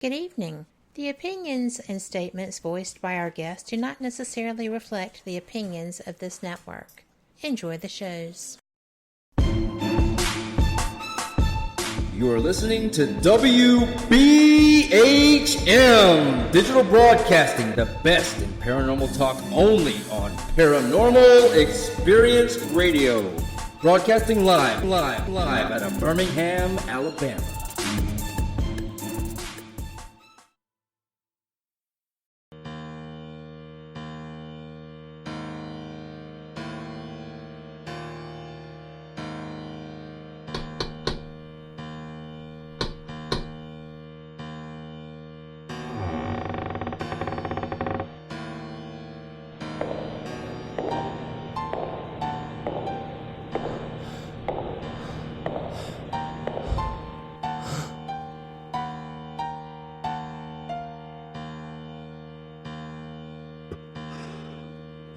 Good evening. The opinions and statements voiced by our guests do not necessarily reflect the opinions of this network. Enjoy the shows. You are listening to WBHM Digital Broadcasting, the best in paranormal talk only on Paranormal Experience Radio. Broadcasting live out of Birmingham, Alabama.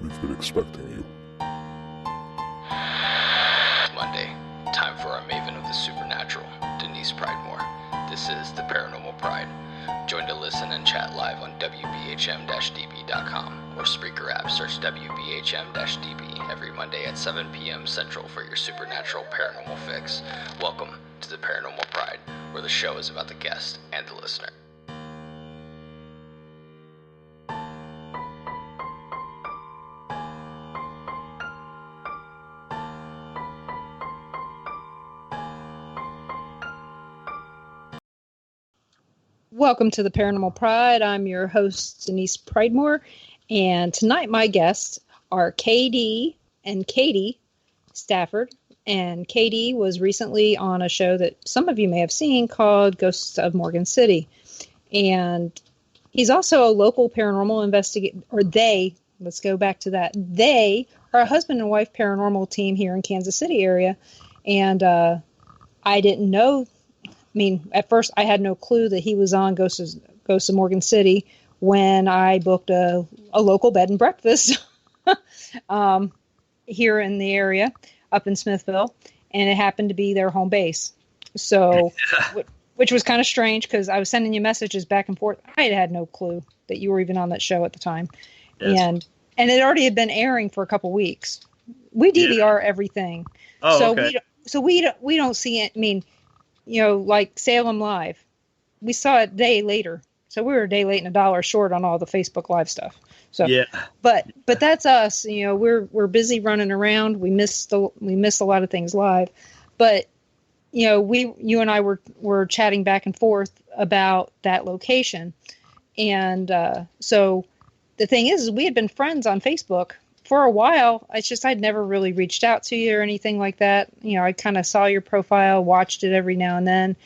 We've been expecting you. Monday, time for our maven of the supernatural, Denise Pridemore. This is the Paranormal Pride. Join to listen and chat live on WBHM-DB.com or Spreaker app. Search WBHM-DB every Monday at 7 p.m. Central for your supernatural paranormal fix. Welcome to the Paranormal Pride, where the show is about the guest and the listener. Welcome to the Paranormal Pride. I'm your host, Denise Pridemore, and tonight my guests are Katy and Katy Stafford. And Katy was recently on a show that some of you may have seen called Ghosts of Morgan City. And he's also a local paranormal investigator, or they, let's go back to that. They are a husband and wife paranormal team here in Kansas City area. And I didn't know. At first I had no clue that he was on Ghosts of Morgan City when I booked a local bed and breakfast here in the area, up in Smithville, and it happened to be their home base. So, which was kind of strange because I was sending you messages back and forth. I had no clue that you were even on that show at the time, yes. And it already had been airing for a couple weeks. We DVR everything, okay. We don't see it. Like Salem Live, we saw it a day later. So we were a day late and $1 short on all the Facebook Live stuff. So, yeah. But that's us. We're busy running around. We missed a lot of things live. But, you and I were chatting back and forth about that location. And so the thing is we had been friends on Facebook for a while. It's just I'd never really reached out to you or anything like that. I kind of saw your profile, watched it every now and then.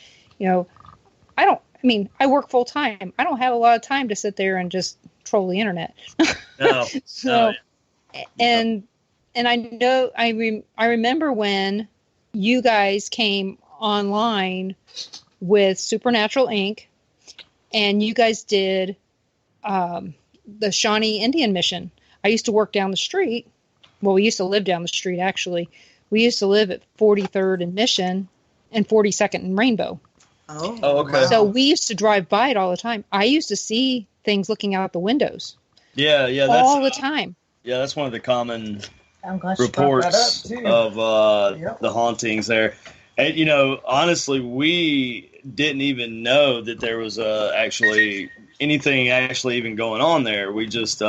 I work full time. I don't have a lot of time to sit there and just troll the internet. No. And I know I remember when you guys came online with Supernatural Inc. and you guys did the Shawnee Indian Mission. I used to work down the street. Well, we used to live down the street, actually. We used to live at 43rd and Mission and 42nd and Rainbow. Oh, okay. So we used to drive by it all the time. I used to see things looking out the windows. Yeah. That's all the time. Yeah, that's one of the common reports of the hauntings there. And, honestly, we didn't even know that there was anything even going on there. We just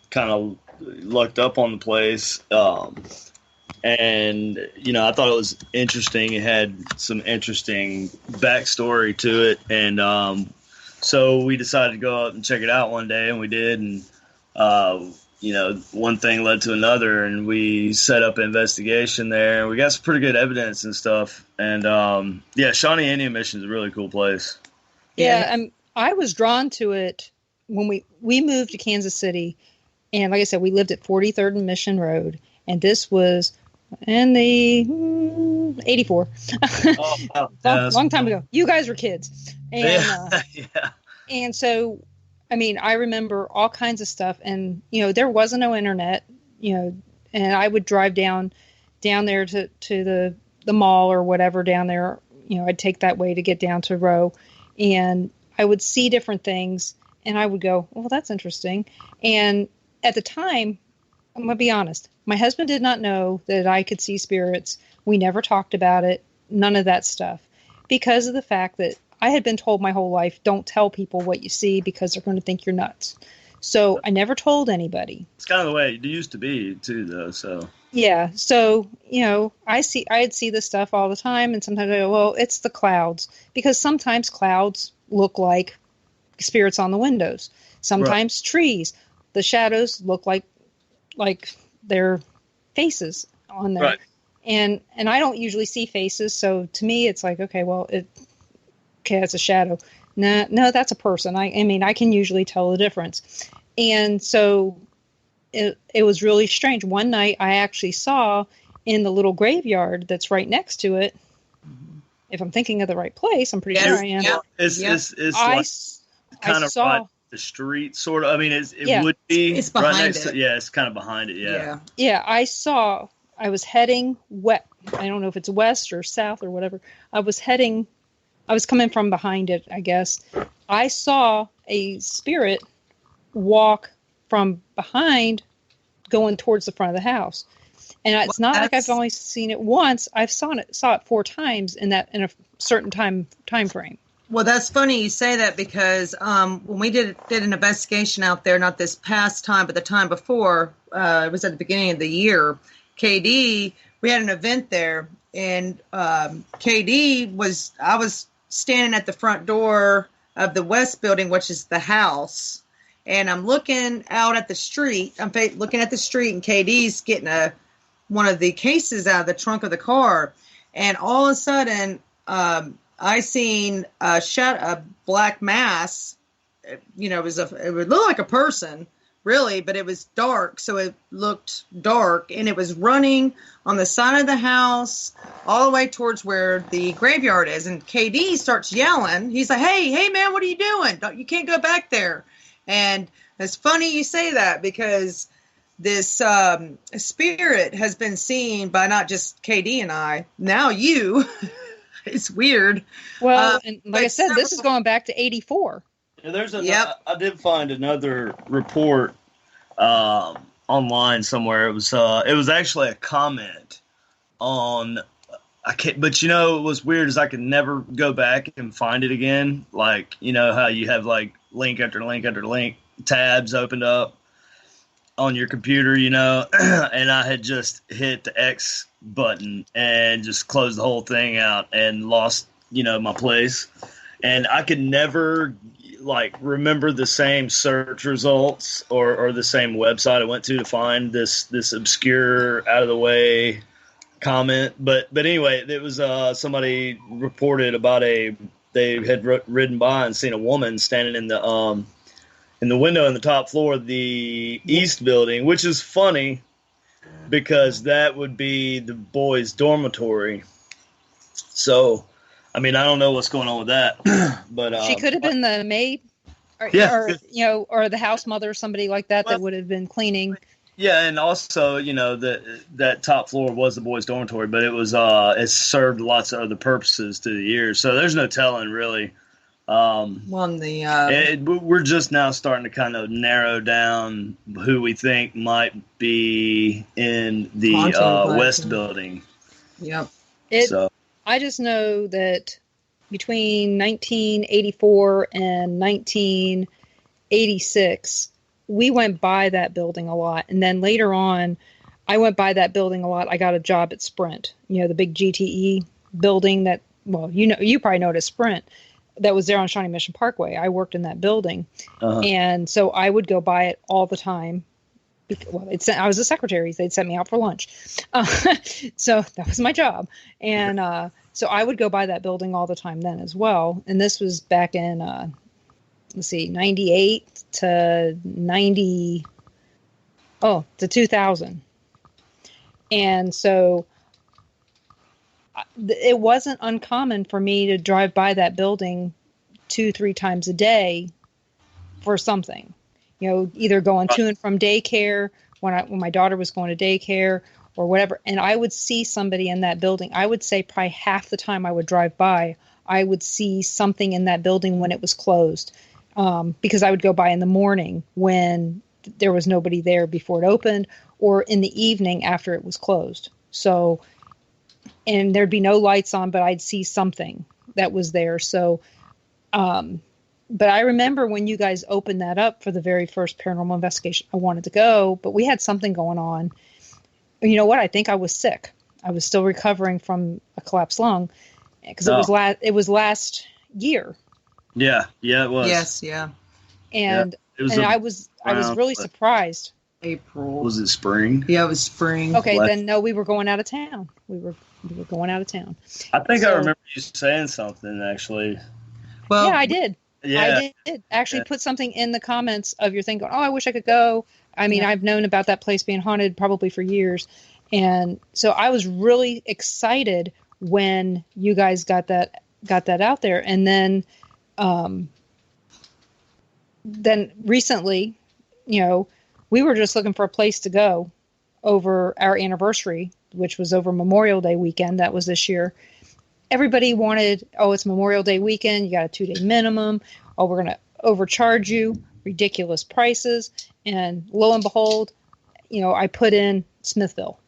kind of looked up on the place. And, I thought it was interesting. It had some interesting backstory to it. And so we decided to go up and check it out one day, and we did. And, one thing led to another, and we set up an investigation there. And we got some pretty good evidence and stuff. And, Shawnee Indian Mission is a really cool place. Yeah, and I was drawn to it when we moved to Kansas City. And like I said, we lived at 43rd and Mission Road. And this was in the 84. Long time ago. You guys were kids. And, and so, I remember all kinds of stuff. And, there wasn't no internet, and I would drive down there to the mall or whatever down there. I'd take that way to get down to Row. And I would see different things, and I would go, well, that's interesting. And at the time, I'm going to be honest, my husband did not know that I could see spirits. We never talked about it, none of that stuff, because of the fact that I had been told my whole life, don't tell people what you see because they're going to think you're nuts. So I never told anybody. It's kind of the way it used to be, too, though, so... Yeah, I'd see this stuff all the time, and sometimes I go, well, it's the clouds, because sometimes clouds look like spirits on the windows. Sometimes trees, the shadows look like their faces on there. Right. And I don't usually see faces, so to me it's like, okay, well, it's a shadow. No, that's a person. I mean, I can usually tell the difference. And so it was really strange. One night I actually saw in the little graveyard that's right next to it, if I'm thinking of the right place, I'm pretty sure I am. Yeah. It's kind of right the street, sort of. I mean, it would be. It's behind right next it. to, it's kind of behind it, yeah. Yeah, I was heading west. I don't know if it's west or south or whatever. I was coming from behind it, I guess. I saw a spirit walk from behind going towards the front of the house. And it's not like I've only seen it once. I've saw it 4 times in a certain time frame. Well, that's funny you say that, because when we did an investigation out there, not this past time, but the time before, it was at the beginning of the year, KD, we had an event there, and I was standing at the front door of the West building, which is the house, and I'm looking out at the street. I'm looking at the street, and KD's getting one of the cases out of the trunk of the car, and all of a sudden, I seen a black mass. It would look like a person, really, but it was dark, so it looked dark, and it was running on the side of the house all the way towards where the graveyard is. And KD starts yelling. He's like, hey, man, what are you doing? You can't go back there. And it's funny you say that, because this spirit has been seen by not just KD and I, now you. It's weird. Well, and like I said, this is going back to 1984. Yeah, I did find another report online somewhere. It was actually a comment on. But what was weird is I could never go back and find it again. Like, how you have like link after link after link tabs opened up on your computer, and I had just hit the X button and just closed the whole thing out and lost, my place. And I could never remember the same search results or the same website I went to find this obscure, out of the way comment. But anyway, it was somebody reported about they had ridden by and seen a woman standing in the window in the top floor of the East building, which is funny because that would be the boys' dormitory. So, I mean, I don't know what's going on with that, but she could have been the maid, or the house mother, or somebody like that that would have been cleaning. Yeah, and also, that top floor was the boys' dormitory, but it served lots of other purposes through the years. So there's no telling, really. We're just now starting to kind of narrow down who we think might be in the West building. Yep. I just know that between 1984 and 1986, we went by that building a lot. And then later on, I went by that building a lot. I got a job at Sprint, the big GTE building that, you probably know it as Sprint, that was there on Shawnee Mission Parkway. I worked in that building. Uh-huh. And so I would go by it all the time. I was a secretary. They'd sent me out for lunch. So that was my job. And so I would go by that building all the time then as well. And this was back in, 98 to 2000. And so it wasn't uncommon for me to drive by that building 2-3 times a day for something. Either going to and from daycare when my daughter was going to daycare or whatever. And I would see somebody in that building. I would say probably half the time I would drive by, I would see something in that building when it was closed, because I would go by in the morning when there was nobody there before it opened, or in the evening after it was closed. So, and there'd be no lights on, but I'd see something that was there. So, but I remember when you guys opened that up for the very first paranormal investigation, I wanted to go, but we had something going on. You know what? I think I was sick. I was still recovering from a collapsed lung, because it was last year. Yeah, it was. Yes, yeah. And I was really surprised. April. Was it spring? Yeah, it was spring. Okay, then no, we were going out of town. We were going out of town. I think I remember you saying something, actually. Well, yeah, I did. Yeah. I did actually put something in the comments of your thing going, oh, I wish I could go. I mean, I've known about that place being haunted probably for years. And so I was really excited when you guys got that out there. And then recently, we were just looking for a place to go over our anniversary, which was over Memorial Day weekend. That was this year. Everybody wanted, it's Memorial Day weekend. You got a 2-day minimum. Oh, we're going to overcharge you. Ridiculous prices. And lo and behold, I put in Smithville.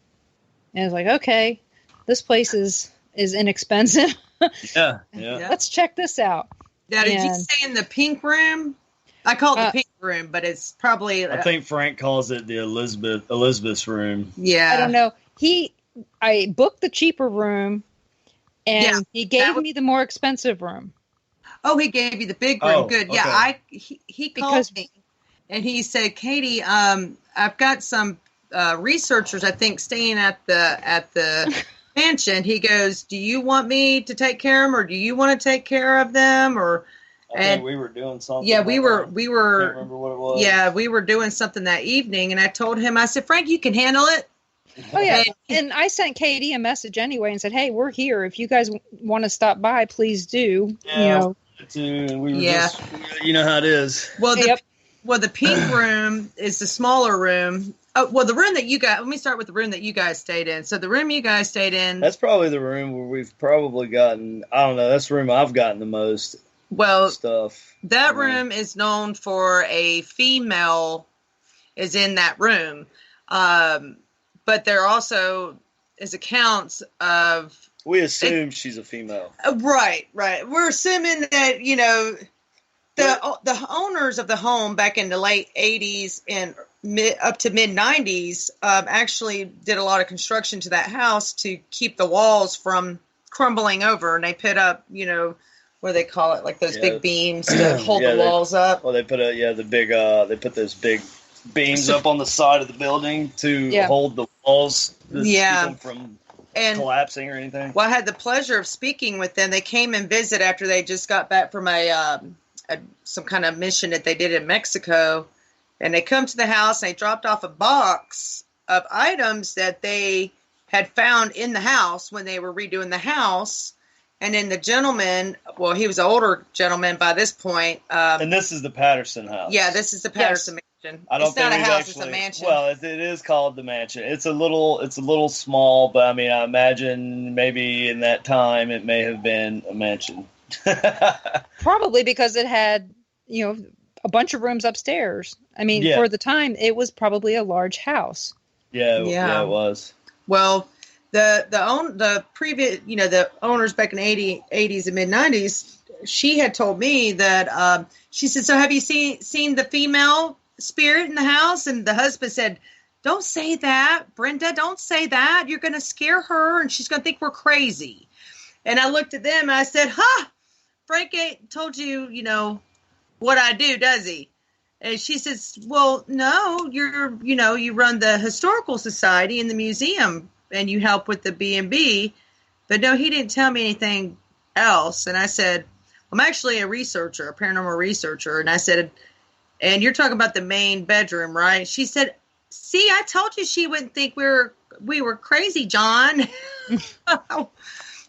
And I was like, okay, this place is inexpensive. Yeah. Let's check this out. Now, did you stay in the pink room? I call it the pink room, but it's probably... I think Frank calls it the Elizabeth's room. Yeah. I don't know. I booked the cheaper room, and he gave me the more expensive room. Oh, he gave you the big room. Good. Okay. Yeah, he called me, and he said, Katie, I've got some researchers, I think, staying at the mansion. He goes, do you want me to take care of them, or do you want to take care of them? I think we were doing something. Yeah, we were. I can't remember what it was. Yeah, we were doing something that evening, and I told him, I said, Frank, you can handle it. Oh, yeah. And I sent Katie a message anyway and said, hey, we're here. If you guys want to stop by, please do. Yeah, we were just, you know how it is. Well, the pink room is the smaller room. Oh, well, the room that you got, let me start with the room that you guys stayed in. So the room you guys stayed in. That's probably the room where we've probably gotten, I don't know, that's the room I've gotten the most stuff. That room is known for a female is in that room. But there also is accounts of... We assume she's a female. Right. We're assuming that, the owners of the home back in the late 80s and up to mid-90s actually did a lot of construction to that house to keep the walls from crumbling over. And they put up, what do they call it? Like those big beams to hold the walls up. Well, they put they put those big beams up on the side of the building to hold the walls to keep them from collapsing or anything. Well, I had the pleasure of speaking with them. They came and visit after they just got back from some kind of mission that they did in Mexico. And they come to the house and they dropped off a box of items that they had found in the house when they were redoing the house. And then the gentleman, well, he was an older gentleman by this point. And this is the Patterson house. Yeah, this is the Patterson mansion. I don't it's not a house, it's a mansion. Well, it is called the mansion. It's a little small, but I mean, I imagine maybe in that time it may have been a mansion. Probably because it had, a bunch of rooms upstairs. I mean, for the time, it was probably a large house. Yeah, it was. Well, the previous, the owners back in the 80s and mid 90s, she had told me that she said, so have you seen the female spirit in the house? And the husband said, don't say that, Brenda, don't say that. You're going to scare her and she's going to think we're crazy. And I looked at them and I said, Frank ain't told you, what I do, does he? And she says, well, no, you run the historical society in the museum and you help with the B&B. But no, he didn't tell me anything else. And I said, I'm actually a researcher, a paranormal researcher. And I said, and you're talking about the main bedroom, right? She said, see, I told you she wouldn't think we were crazy, John.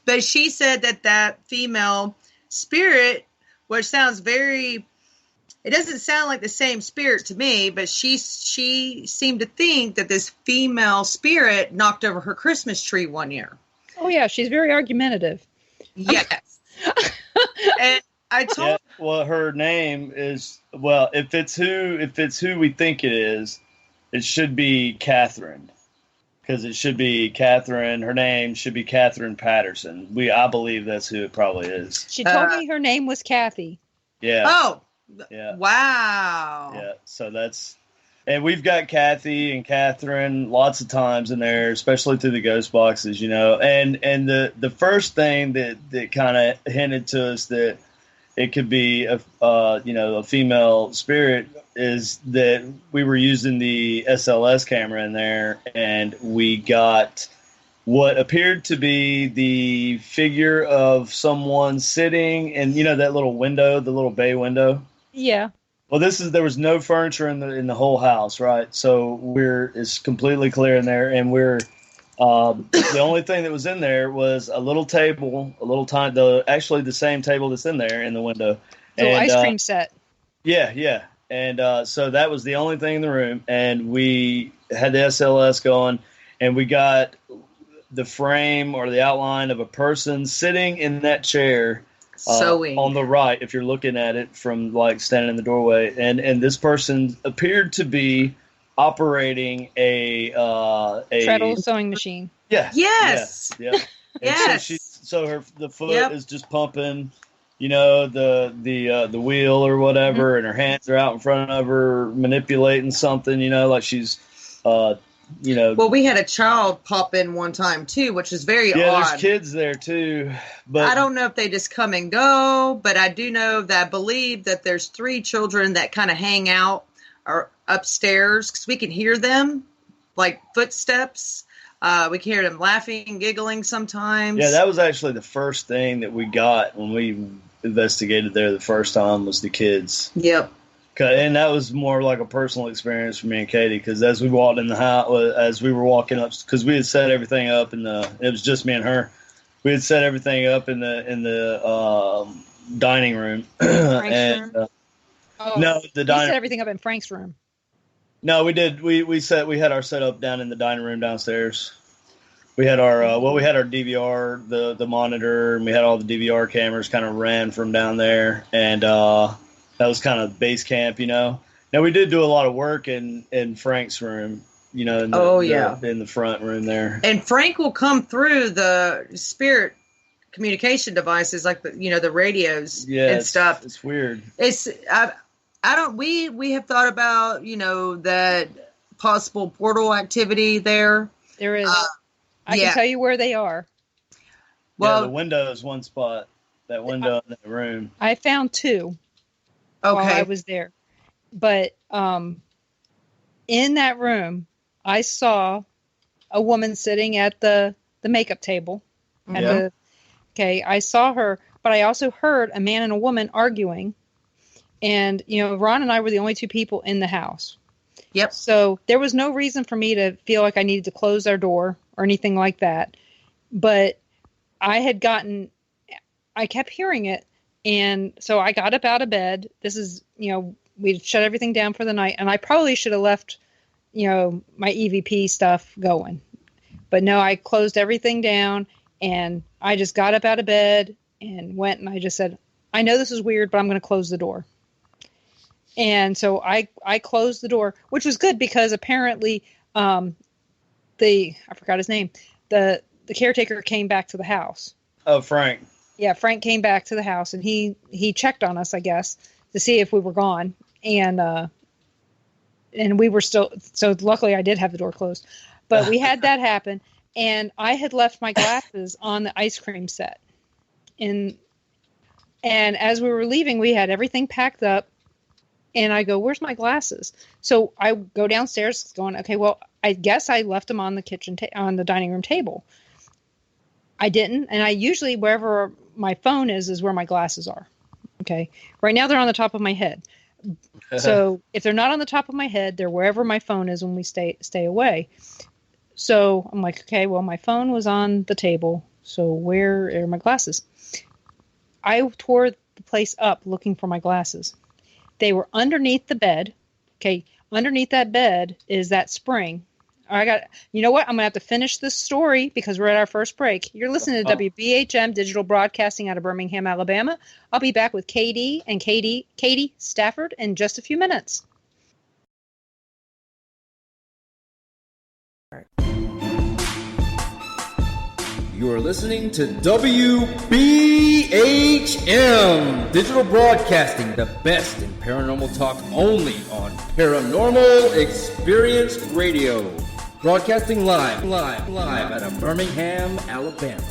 But she said that female spirit, which sounds it doesn't sound like the same spirit to me, but she seemed to think that this female spirit knocked over her Christmas tree one year. Oh, yeah. She's very argumentative. Yes. And I told. Yeah, well, her name is if it's who we think it is, it should be Catherine, because it should be Catherine. Her name should be Catherine Patterson. I believe that's who it probably is. She told me her name was Kathy. Yeah. Oh. Yeah. Wow. Yeah. So and we've got Kathy and Catherine lots of times in there, especially through the ghost boxes, And the first thing that kind of hinted to us that it could be a female spirit is that we were using the SLS camera in there, and we got what appeared to be the figure of someone sitting in, that little window, the little bay window. Yeah. Well, there was no furniture in the whole house, right? So it's completely clear in there, and the only thing that was in there was a little table, actually the same table that's in there in the window. So ice cream set. Yeah, yeah. And so that was the only thing in the room, and we had the SLS going, and we got the frame or the outline of a person sitting in that chair sewing on the right, if you're looking at it from standing in the doorway, and this person appeared to be operating a treadle sewing machine. Yeah. Yes. Yeah. Yeah. Yes. So the foot is just pumping, the wheel or whatever, and her hands are out in front of her manipulating something, like she's Well, we had a child pop in one time too, which is very odd. There's kids there too, but I don't know if they just come and go, but I do know that I believe that there's 3 children that kind of hang out or upstairs because we can hear them, like footsteps. We can hear them laughing, giggling sometimes. Yeah, that was actually the first thing that we got when we investigated there the first time was the kids. Yep. And that was more like a personal experience for me and Katie, because as we walked in the house, as we were walking up, because we had set everything up it was just me and her. We had set everything up in the dining room. Frank's room? No, the dining. We set everything up in Frank's room. No, we did. We had our setup down in the dining room downstairs. We had our we had our DVR, the monitor, and we had all the DVR cameras kind of ran from down there, and that was kind of base camp, Now we did do a lot of work in Frank's room, in the front room there. And Frank will come through the spirit communication devices like the radios and stuff. It's weird. We have thought about, that possible portal activity there. There is. I can tell you where they are. Well, the window is one spot. That window in the room. I found 2. Okay. While I was there. But in that room, I saw a woman sitting at the makeup table. I saw her, but I also heard a man and a woman arguing. And, Ron and I were the only 2 people in the house. Yep. So there was no reason for me to feel like I needed to close our door or anything like that. But I kept hearing it. And so I got up out of bed. This is, we'd shut everything down for the night. And I probably should have left, my EVP stuff going. But no, I closed everything down and I just got up out of bed and went and I just said, I know this is weird, but I'm going to close the door. And so I closed the door, which was good because apparently I forgot his name, the caretaker came back to the house. Oh, Frank. Yeah, Frank came back to the house and he checked on us, I guess, to see if we were gone. And we were still, so luckily I did have the door closed. But we had that happen. And I had left my glasses on the ice cream set. And as we were leaving, we had everything packed up. And I go, where's my glasses? So I go downstairs going, okay, well, I guess I left them on the on the dining room table. I didn't. And I usually, wherever my phone is where my glasses are. Okay. Right now they're on the top of my head. So if they're not on the top of my head, they're wherever my phone is when we stay away. So I'm like, okay, well, my phone was on the table. So where are my glasses? I tore the place up looking for my glasses. They were underneath the bed. Okay. Underneath that bed is that spring. You know what? I'm going to have to finish this story because we're at our first break. You're listening to WBHM Digital Broadcasting out of Birmingham, Alabama. I'll be back with Katy and Katy Stafford in just a few minutes. You are listening to WBHM Digital Broadcasting, the best in paranormal talk only on Paranormal Experience Radio. Broadcasting live out of Birmingham, Alabama.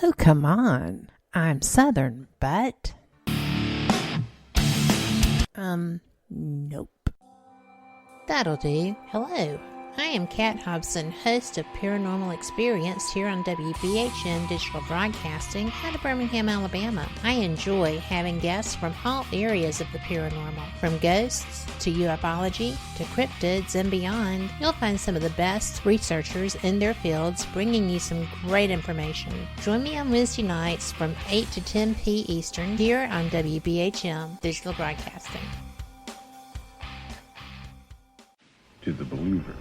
Oh, come on. I'm Southern, but... Nope. That'll do. Hello. I am Kat Hobson, host of Paranormal Experience here on WBHM Digital Broadcasting out of Birmingham, Alabama. I enjoy having guests from all areas of the paranormal, from ghosts to ufology to cryptids and beyond. You'll find some of the best researchers in their fields bringing you some great information. Join me on Wednesday nights from 8 to 10 p. Eastern here on WBHM Digital Broadcasting. To the believer,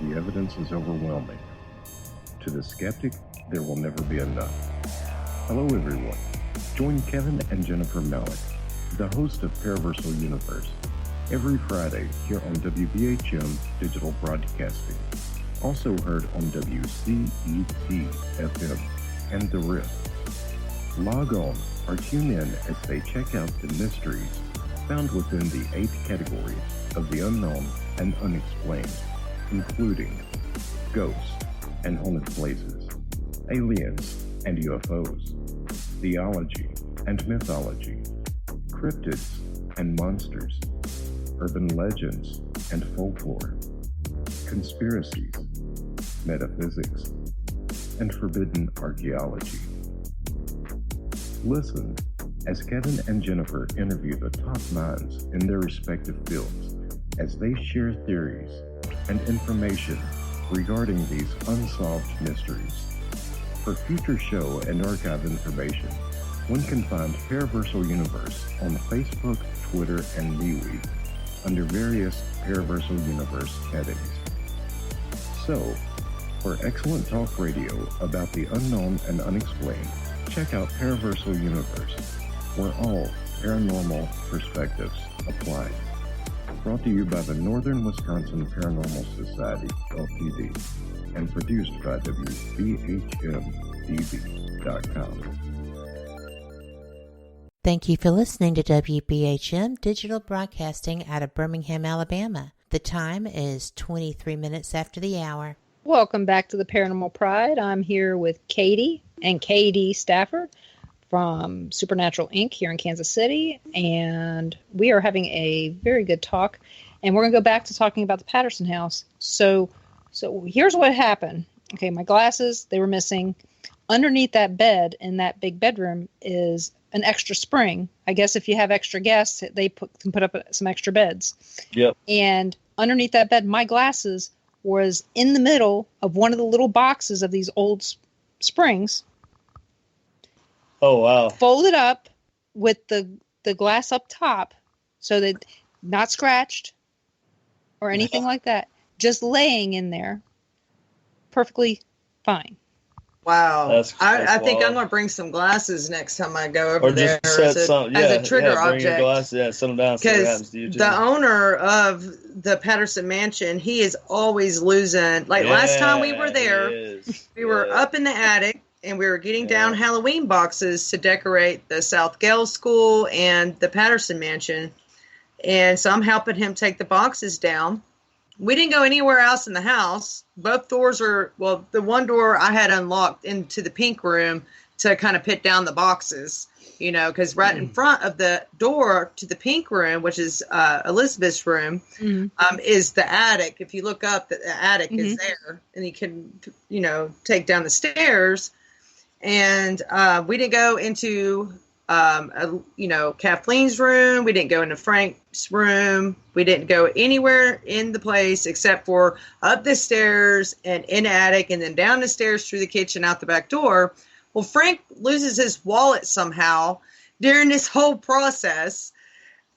the evidence is overwhelming. To the skeptic, there will never be enough. Hello everyone. Join Kevin and Jennifer Malik, the host of Paraversal Universe, every Friday here on WBHM Digital Broadcasting. Also heard on WCET-FM and The Rift. Log on or tune in as they check out the mysteries found within the 8 categories of the unknown and unexplained, including ghosts and haunted places, aliens and UFOs, theology and mythology, cryptids and monsters, urban legends and folklore, conspiracies, metaphysics, and forbidden archaeology. Listen as Kevin and Jennifer interview the top minds in their respective fields as they share theories and information regarding these unsolved mysteries. For future show and archive information, one can find Paraversal Universe on Facebook, Twitter, and MeWe under various Paraversal Universe headings. So, for excellent talk radio about the unknown and unexplained, check out Paraversal Universe, where all paranormal perspectives apply. Brought to you by the Northern Wisconsin Paranormal Society, Ltd., and produced by WBHM-DB.com. Thank you for listening to WBHM Digital Broadcasting out of Birmingham, Alabama. The time is 23 minutes after the hour. Welcome back to the Paranormal Pride. I'm here with Katy and Katy Stafford from Supernatural Inc. here in Kansas City, and we are having a very good talk, and we're going to go back to talking about the Patterson house. So here's what happened. Okay, my glasses, they were missing. Underneath that bed in that big bedroom is an extra spring. I guess if you have extra guests, they can put up some extra beds. Yep. And underneath that bed, my glasses was in the middle of one of the little boxes of these old springs. Oh, wow. Folded up with the glass up top so that not scratched or anything like that. Just laying in there perfectly fine. Wow. I think I'm going to bring some glasses next time I go over there as a trigger object. Set them down. Because the owner of the Patterson Mansion, he is always losing. Like last time we were there, we were up in the attic and we were getting down Halloween boxes to decorate the South Gale School and the Patterson Mansion. And so I'm helping him take the boxes down. We didn't go anywhere else in the house. Both doors are, well, the one door I had unlocked into the pink room to kind of put down the boxes, you know, because right in front of the door to the pink room, which is Elizabeth's room, is the attic. If you look up, the attic is there, and you can, you know, take down the stairs. And we didn't go into, Kathleen's room. We didn't go into Frank's room. We didn't go anywhere in the place except for up the stairs and in the attic and then down the stairs through the kitchen out the back door. Well, Frank loses his wallet somehow during this whole process.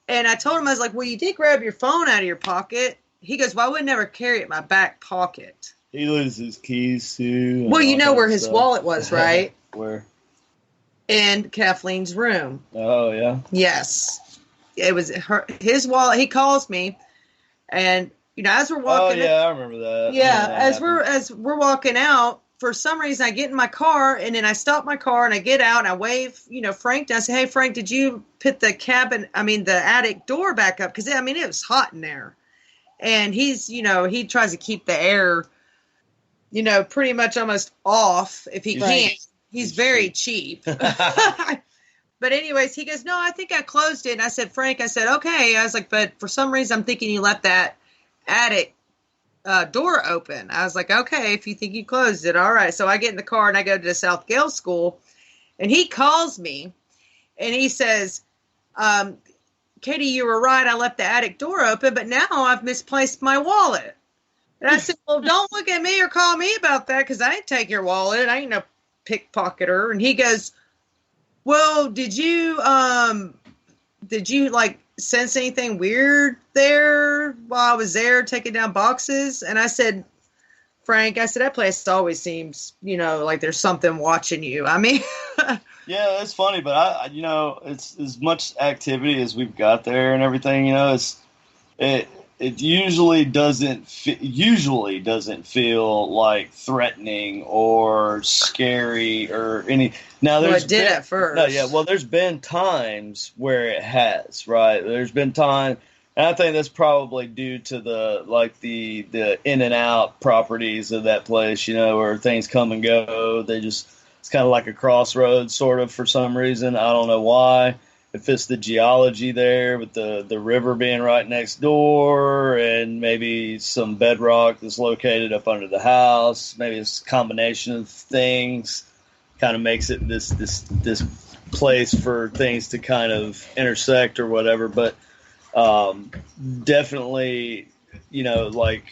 And I told him, I was like, well, you did grab your phone out of your pocket. He goes, well, I would never carry it in my back pocket. He loses his keys too. Well, you know where his wallet was, right? Where? In Kathleen's room. Oh, yeah? Yes. It was his wallet. He calls me, and, you know, as we're walking... Oh, yeah, I remember that. Yeah, as we're walking out, for some reason, I get in my car, and then I stop my car, and I get out, and I wave, you know, Frank, and I say, hey, Frank, did you put the attic door back up? Because, I mean, it was hot in there. And he's, you know, he tries to keep the air, you know, pretty much almost off if he can. He's very cheap. But anyways, he goes, no, I think I closed it. And I said, Frank, I said, okay. I was like, but for some reason, I'm thinking you left that attic door open. I was like, okay, if you think you closed it, all right. So I get in the car and I go to the South Gale School, and he calls me and he says, Katie, you were right. I left the attic door open, but now I've misplaced my wallet. And I said, well, don't look at me or call me about that, because I ain't take your wallet. I ain't no pickpocketer. And he goes, well, did you like sense anything weird there while I was there taking down boxes? And I said, Frank, I said, that place always seems, you know, like there's something watching you. I mean, yeah, it's funny, but I you know, it's as much activity as we've got there and everything, you know, it usually doesn't feel like threatening or scary or any. Now there's did at first. No, yeah, well, there's been times where it has, right? There's been time, and I think that's probably due to the in and out properties of that place, you know, where things come and go. It's kind of like a crossroads, sort of, for some reason. I don't know why. If it's the geology there with the river being right next door, and maybe some bedrock that's located up under the house, maybe it's a combination of things, kind of makes it this place for things to kind of intersect or whatever. But definitely, you know, like,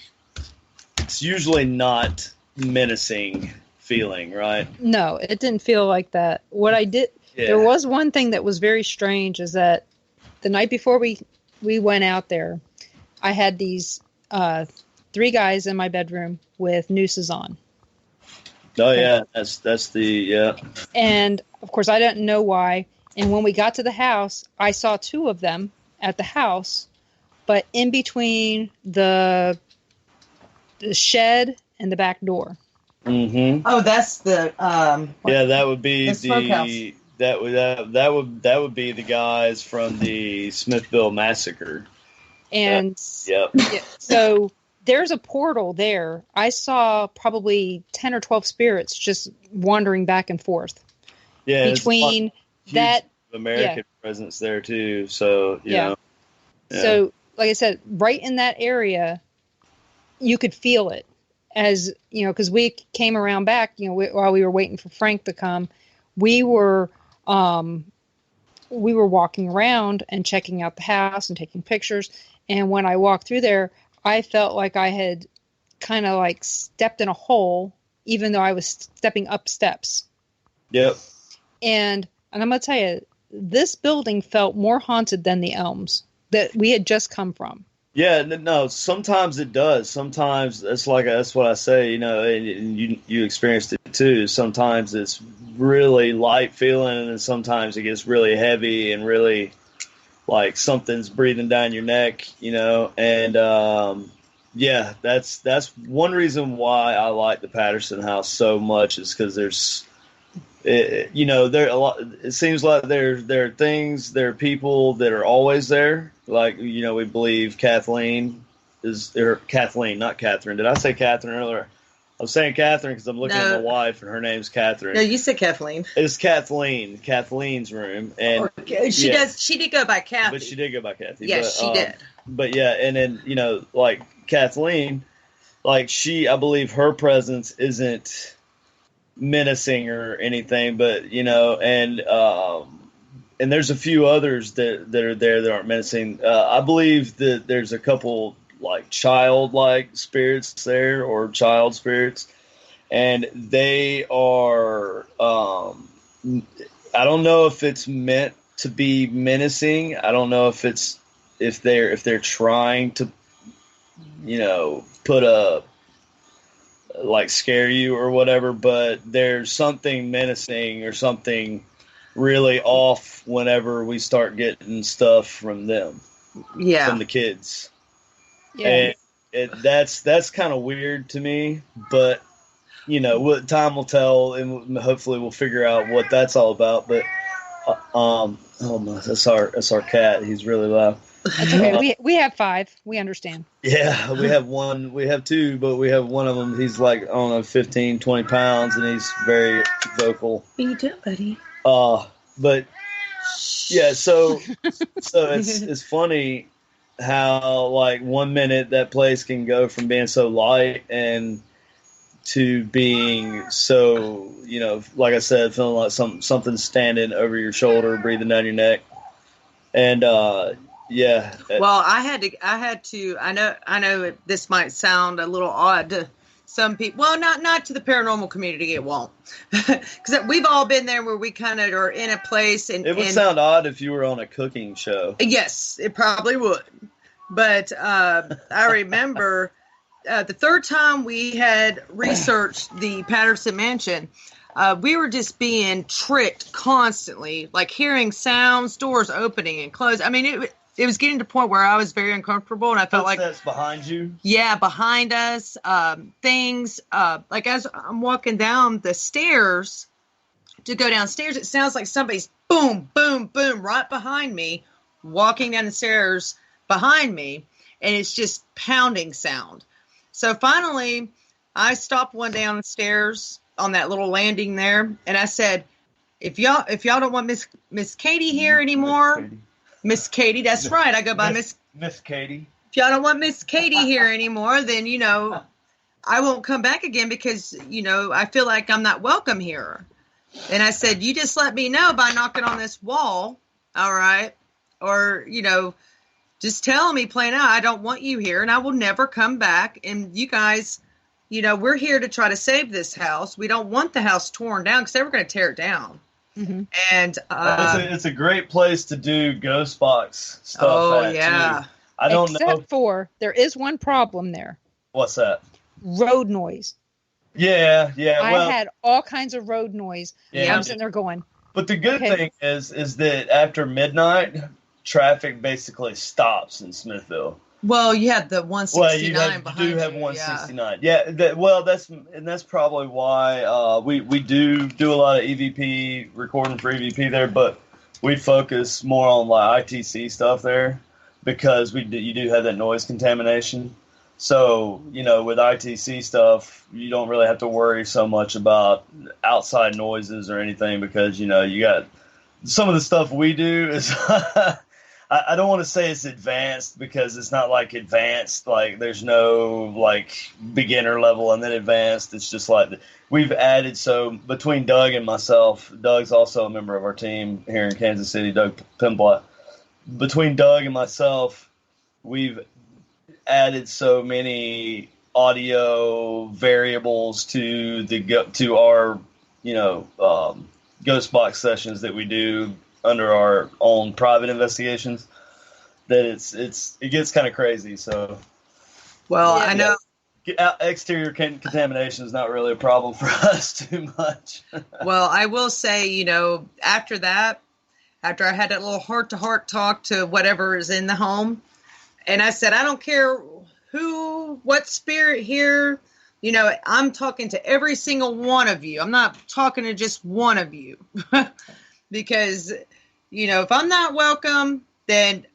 it's usually not menacing feeling, right? No, it didn't feel like that. What I did, there was one thing that was very strange, is that the night before we went out there, I had these 3 guys in my bedroom with nooses on. Oh, yeah, yeah. And, of course, I didn't know why. And when we got to the house, I saw 2 of them at the house, but in between the shed and the back door. Mm-hmm. Oh, that's the that would be the smokehouse. That would be the guys from the Smithville massacre. And yep. Yeah, so there's a portal there. I saw probably 10 or 12 spirits just wandering back and forth. Yeah, between that American presence there too. So you know. Yeah. So, like I said, right in that area, you could feel it. As you know, because we came around back, you know, while we were waiting for Frank to come, we were walking around and checking out the house and taking pictures. And when I walked through there, I felt like I had kind of like stepped in a hole, even though I was stepping up steps. Yep. And I'm going to tell you, this building felt more haunted than the Elms that we had just come from. Yeah, no, sometimes it does. Sometimes that's what I say, you know, and you experienced it too. Sometimes it's really light feeling, and then sometimes it gets really heavy and really like something's breathing down your neck, you know. And yeah, that's one reason why I like the Patterson house so much, is because there's, you know, there a lot. It seems like there are things, there are people that are always there. Like, you know, we believe Kathleen, not Catherine. Did I say Catherine earlier? I was saying Catherine because I'm looking at my wife and her name's Catherine. No, you said Kathleen. It's Kathleen. Kathleen's room, and she does. She did go by Kathy. But she did go by Kathy. Yes, she did. But yeah, and then, you know, like Kathleen, like I believe her presence isn't menacing or anything, but, you know, and there's a few others that are there that aren't menacing. I believe that there's a couple like childlike spirits there, or child spirits, and they are. I don't know if it's meant to be menacing. I don't know if they're trying to, put a, like, scare you or whatever, but there's something menacing or something really off whenever we start getting stuff from them. Yeah. From the kids. Yeah. And that's kind of weird to me, but what time will tell, and hopefully we'll figure out what that's all about. But that's our cat. He's really loud. That's okay. We have 5. We understand. Yeah, we have one. We have 2, but we have one of them. He's like, I don't know, 15, 20 pounds, and he's very vocal. What are you doing, buddy? But yeah, so it's funny how, like, 1 minute that place can go from being so light and to being so, like I said, feeling like something standing over your shoulder, breathing down your neck. And yeah. Well, I had to. I know this might sound a little odd to some people. Well, not to the paranormal community. It won't, because we've all been there where we kind of are in a place, and it would sound odd if you were on a cooking show. Yes, it probably would. But I remember the third time we had researched the Patterson Mansion, we were just being tricked constantly, like hearing sounds, doors opening and closing. I mean, it was getting to the point where I was very uncomfortable, and I felt like that's behind you. Yeah, behind us. Things like as I'm walking down the stairs to go downstairs, it sounds like somebody's boom, boom, boom right behind me, walking down the stairs behind me, and it's just pounding sound. So finally, I stopped one down the stairs on that little landing there, and I said, "If y'all don't want Miss Katy here anymore." Miss Katy, that's right. I go by Miss Katy. If y'all don't want Miss Katy here anymore, then, I won't come back again because, I feel like I'm not welcome here. And I said, you just let me know by knocking on this wall, all right? Or, just tell me plain out, I don't want you here and I will never come back. And you guys, we're here to try to save this house. We don't want the house torn down because they were going to tear it down. Mm-hmm. And it's a great place to do ghost box stuff. Oh yeah, too. I don't know. Except for there is one problem there. What's that? Road noise. Yeah. I had all kinds of road noise. Yeah, I'm sitting there going. But the good thing is that after midnight, traffic basically stops in Smithville. Well, you have the 169 behind you. You do have 169. Yeah, that's probably why we do a lot of EVP recording for EVP there, but we focus more on like ITC stuff there because you do have that noise contamination. So, with ITC stuff, you don't really have to worry so much about outside noises or anything because, you got some of the stuff we do is I don't want to say it's advanced because it's not like advanced. Like there's no like beginner level and then advanced. It's just like we've added. So between Doug and myself, Doug's also a member of our team here in Kansas City, Doug Pimblott. Between Doug and myself, we've added so many audio variables to our ghost box sessions that we do under our own private investigations that it gets kind of crazy. So, well, I know exterior contamination is not really a problem for us too much. Well, I will say, after I had that little heart-to-heart talk to whatever is in the home, and I said, I don't care what spirit here, I'm talking to every single one of you. I'm not talking to just one of you. Because, if I'm not welcome, then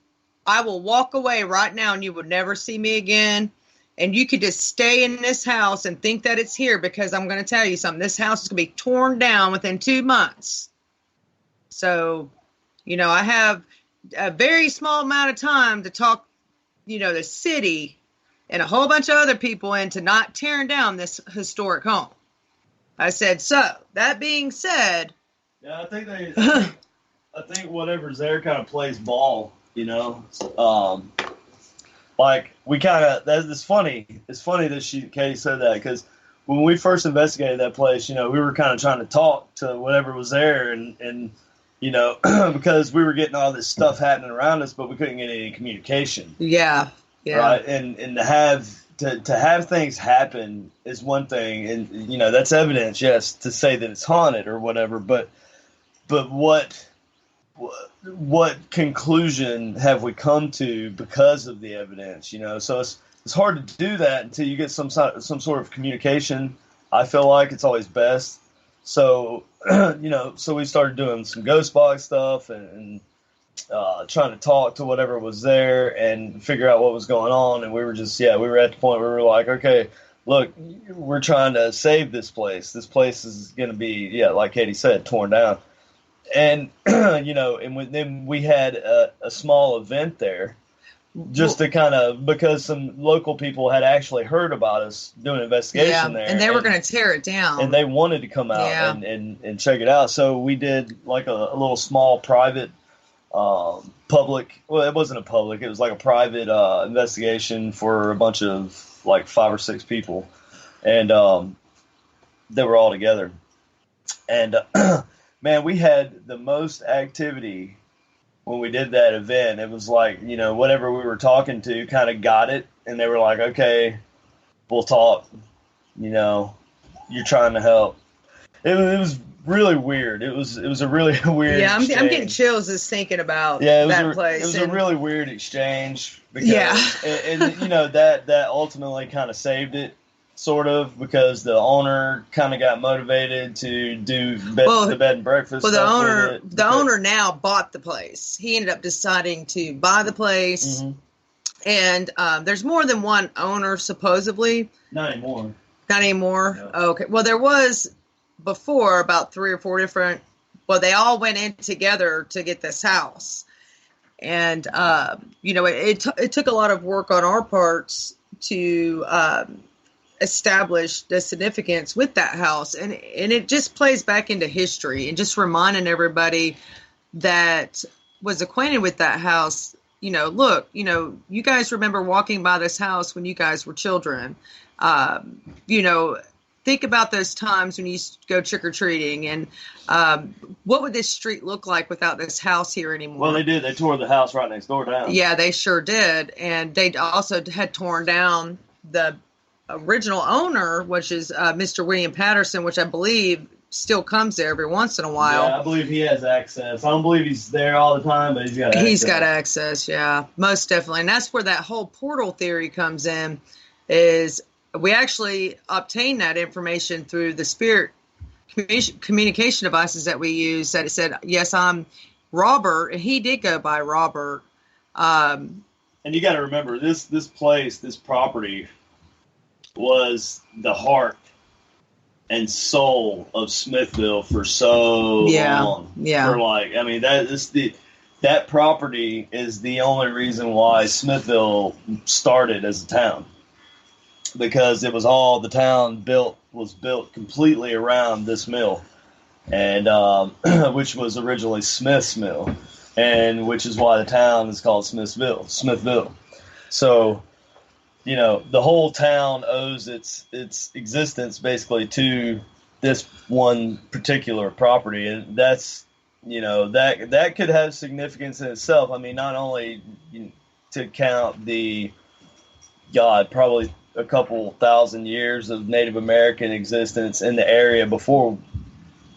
I will walk away right now and you will never see me again. And you could just stay in this house and think that it's here because I'm going to tell you something. This house is going to be torn down within 2 months. So, I have a very small amount of time to talk, the city and a whole bunch of other people into not tearing down this historic home. I said, so that being said, yeah, I think whatever's there kind of plays ball, like we kind of, it's funny that Katy said that because when we first investigated that place, we were kind of trying to talk to whatever was there and because we were getting all this stuff happening around us, but we couldn't get any communication. Yeah. Right. And to have things happen is one thing, and that's evidence, yes, to say that it's haunted or whatever. But what conclusion have we come to because of the evidence? So it's hard to do that until you get some sort of communication. I feel like it's always best. So so we started doing some ghost box stuff and trying to talk to whatever was there and figure out what was going on. And we were just, we were at the point where we were like, okay, look, we're trying to save this place. This place is going to be, like Katy said, torn down. And, then we had a small event there just to kind of, because some local people had actually heard about us doing an investigation there. And they were going to tear it down. And they wanted to come out and check it out. So we did like a little small private public, well, it wasn't a public, it was like a private investigation for a bunch of like 5 or 6 people, and they were all together, and man, we had the most activity when we did that event. It was like, whatever we were talking to kind of got it, and they were like, okay, we'll talk, you're trying to help. It was really weird. It was a really weird I'm getting chills just thinking about that place. It was a really weird exchange because and that ultimately kind of saved it, sort of, because the owner kind of got motivated to do the bed and breakfast. Well, the owner now bought the place. He ended up deciding to buy the place, and there's more than one owner supposedly. Not anymore. No. Okay. Well, there was before about 3 or 4 different, they all went in together to get this house. And, it took a lot of work on our parts to establish the significance with that house. And it just plays back into history and just reminding everybody that was acquainted with that house, look, you guys remember walking by this house when you guys were children. Think about those times when you used to go trick-or-treating, and what would this street look like without this house here anymore? Well, they did. They tore the house right next door down. Yeah, they sure did. And they also had torn down the original owner, which is Mr. William Patterson, which I believe still comes there every once in a while. Yeah, I believe he has access. I don't believe he's there all the time, but he's got access. He's got access, yeah, most definitely. And that's where that whole portal theory comes in, is we actually obtained that information through the spirit communication devices that we use, that it said, yes, I'm Robert, and he did go by Robert. And you got to remember, this place, this property, was the heart and soul of Smithville for so long. Yeah. For that property is the only reason why Smithville started as a town. Because it was all the town was built completely around this mill, and which was originally Smith's Mill, and which is why the town is called Smithville. So, the whole town owes its existence basically to this one particular property, and that's that could have significance in itself. I mean, not only to count probably a couple thousand years of Native American existence in the area before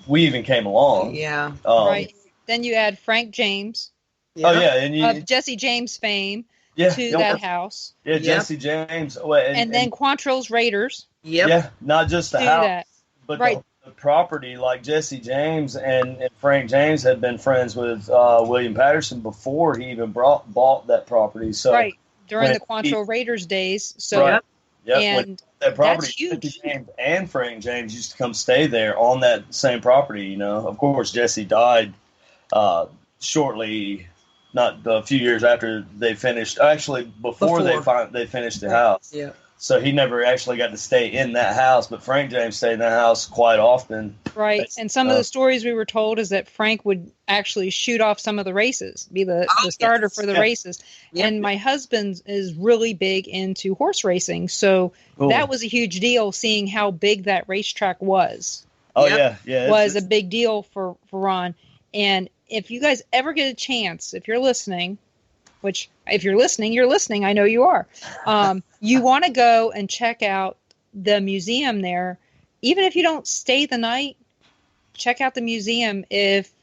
we even came along. Yeah. Right. Then you add Frank James. Yeah. Oh, yeah. Of Jesse James fame to that house. Yeah, Jesse James. And then Quantrill's Raiders. Yep. Yeah, not just the house, but the property. Like Jesse James and Frank James had been friends with William Patterson before he even bought that property. So during the Quantrill Raiders days. So. Right. Yep. And that property, that's huge. James and Frank James used to come stay there on that same property. Of course, Jesse died shortly, not a few years after they finished. Actually, before. They finished the house. Yeah. So he never actually got to stay in that house, but Frank James stayed in that house quite often. Right. And some of the stories we were told is that Frank would actually shoot off some of the races, be the starter for the races. Yep. And my husband is really big into horse racing. So that was a huge deal, seeing how big that racetrack was. Oh, yeah. Was a big deal for Ron. And if you guys ever get a chance, if you're listening, which if you're listening, I know you are. You want to go and check out the museum there. Even if you don't stay the night, check out the museum. If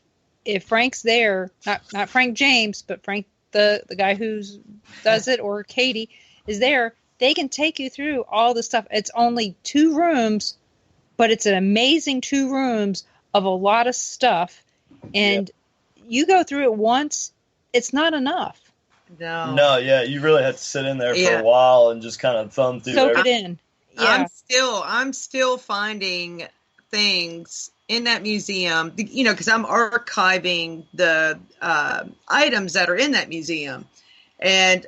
Frank's there, not Frank James, but Frank, the guy who does it, or Katy is there, they can take you through all the stuff. It's only 2 rooms, but it's an amazing 2 rooms of a lot of stuff. And you go through it once, it's not enough. No, yeah, you really have to sit in there for a while and just kind of thumb through Soak it in. Yeah. I'm still finding things in that museum, because I'm archiving the items that are in that museum. And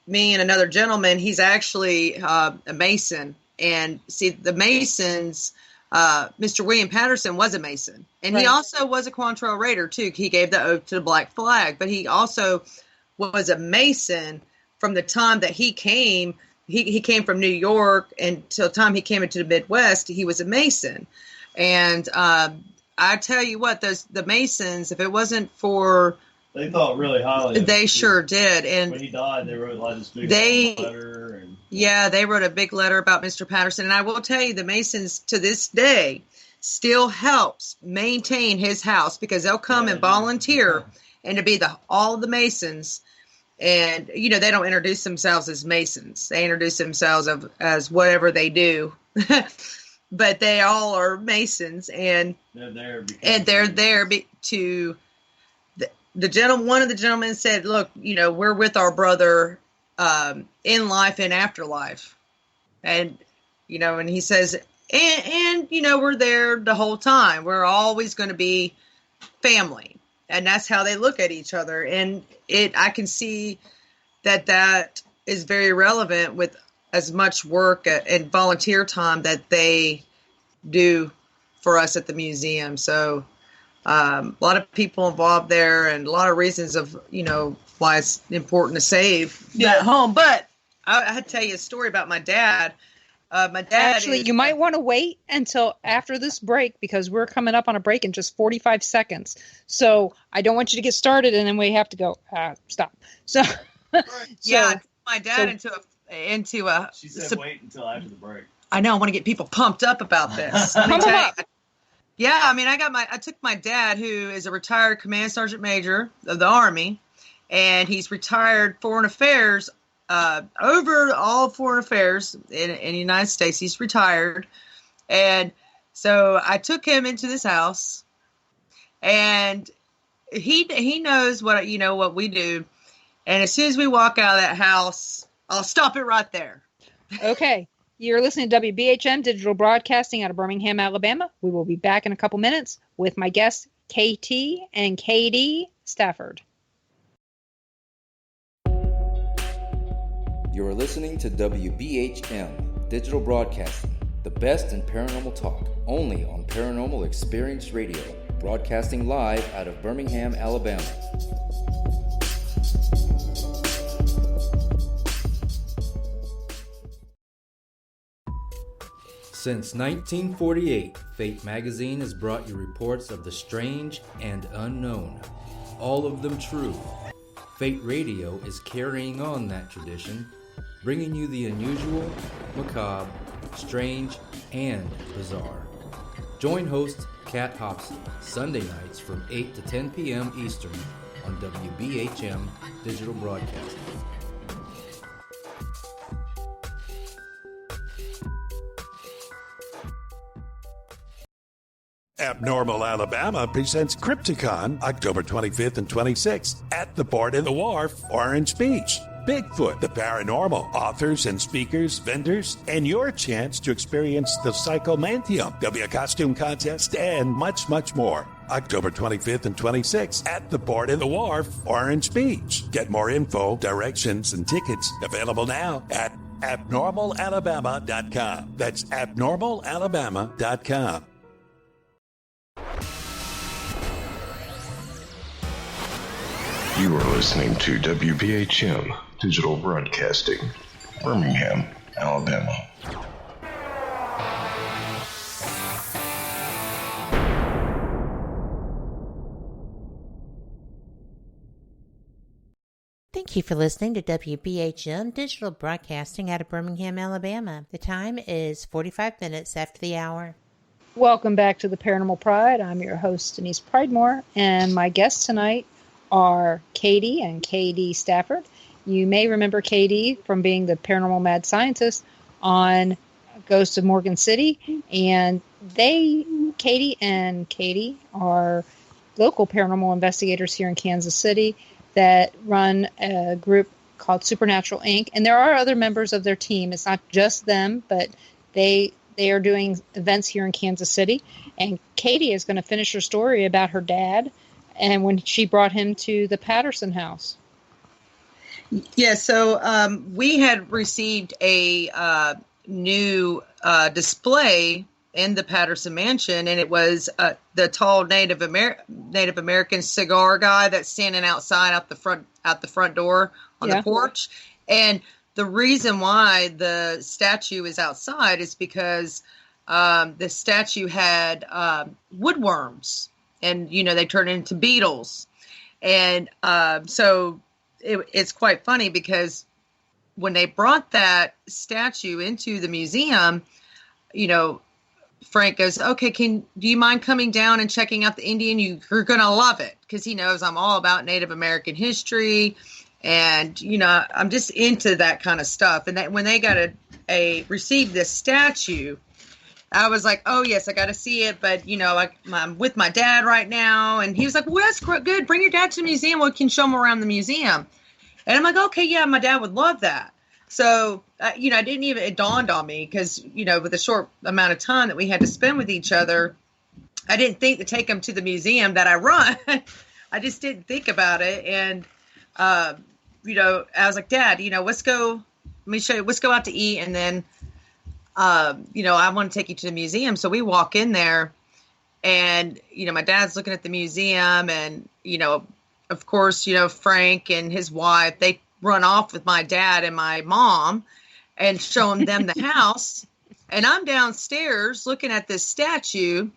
me and another gentleman, he's actually a Mason. And see, the Masons, Mr. William Patterson was a Mason. And he also was a Quantrill Raider, too. He gave the oath to the Black Flag. But he also was a Mason from the time that he came. He came from New York, and till the time he came into the Midwest, he was a Mason. And I tell you what, the Masons, if it wasn't for... They thought really highly of him. They sure did. And when he died, they wrote like this big letter. And... Yeah, they wrote a big letter about Mr. Patterson. And I will tell you, the Masons to this day still helps maintain his house, because they'll come and volunteer and to be all of the Masons. And, they don't introduce themselves as Masons. They introduce themselves as whatever they do. But they all are Masons, and they're there to one of the gentlemen said, look, we're with our brother in life and afterlife. And, and he says, and we're there the whole time. We're always going to be family. And that's how they look at each other. And I can see that is very relevant with as much work and volunteer time that they do for us at the museum. So a lot of people involved there, and a lot of reasons of, why it's important to save that home. But I had to tell you a story about my dad. My dad actually, you might want to wait until after this break, because we're coming up on a break in just 45 seconds. So I don't want you to get started and then we have to go stop. So my dad into a. She said wait until after the break. I know. I want to get people pumped up about this. Let me tell you. Yeah, I took my dad, who is a retired command sergeant major of the Army, and he's retired foreign affairs. Over all foreign affairs in the United States. He's retired. And so I took him into this house, and he knows what we do. And as soon as we walk out of that house, I'll stop it right there. Okay. You're listening to WBHM Digital Broadcasting out of Birmingham, Alabama. We will be back in a couple minutes with my guests, KT and Katy Stafford. You are listening to WBHM Digital Broadcasting, the best in paranormal talk, only on Paranormal Experience Radio, broadcasting live out of Birmingham, Alabama. Since 1948, Fate Magazine has brought you reports of the strange and unknown, all of them true. Fate Radio is carrying on that tradition, bringing you the unusual, macabre, strange, and bizarre. Join host Kat Hobson Sunday nights from 8 to 10 p.m. Eastern on WBHM Digital Broadcasting. Abnormal Alabama presents Crypticon October 25th and 26th at the Board in the Wharf, Orange Beach. Bigfoot, the paranormal, authors and speakers, vendors, and your chance to experience the Psychomantheum. There'll be a costume contest and much, much more. October 25th and 26th at the Board in the Wharf, Orange Beach. Get more info, directions, and tickets available now at abnormalalabama.com. That's abnormalalabama.com. You are listening to WBHM Digital Broadcasting, Birmingham, Alabama. Thank you for listening to WBHM Digital Broadcasting out of Birmingham, Alabama. The time is 45 minutes after the hour. Welcome back to the Paranormal Pride. I'm your host, Denise Pridemore, and my guests tonight are Katy and Katy Stafford. You may remember Katy from being the paranormal mad scientist on Ghosts of Morgan City, and Katy and Katy are local paranormal investigators here in Kansas City that run a group called Supernatural Inc. And there are other members of their team. It's not just them, but they are doing events here in Kansas City. And Katy is going to finish her story about her dad and when she brought him to the Patterson house. Yeah, so we had received a new display in the Patterson mansion, and it was the tall Native American cigar guy that's standing outside out the front door on the porch. And the reason why the statue is outside is because the statue had woodworms, and they turn into beetles, and so it's quite funny because when they brought that statue into the museum, Frank goes, okay, do you mind coming down and checking out the Indian? You're going to love it, because he knows I'm all about Native American history. And, I'm just into that kind of stuff. And when they got received this statue, I was like, oh, yes, I got to see it. But, I'm with my dad right now. And he was like, well, that's good. Bring your dad to the museum. We can show him around the museum. And I'm like, okay, yeah, my dad would love that. So, it dawned on me because, with the short amount of time that we had to spend with each other, I didn't think to take him to the museum that I run. I just didn't think about it. And, I was like, Dad, let me show you, let's go out to eat. And then, I want to take you to the museum. So we walk in there and, my dad's looking at the museum and, of course, Frank and his wife, they run off with my dad and my mom and showing them the house. And I'm downstairs looking at this statue,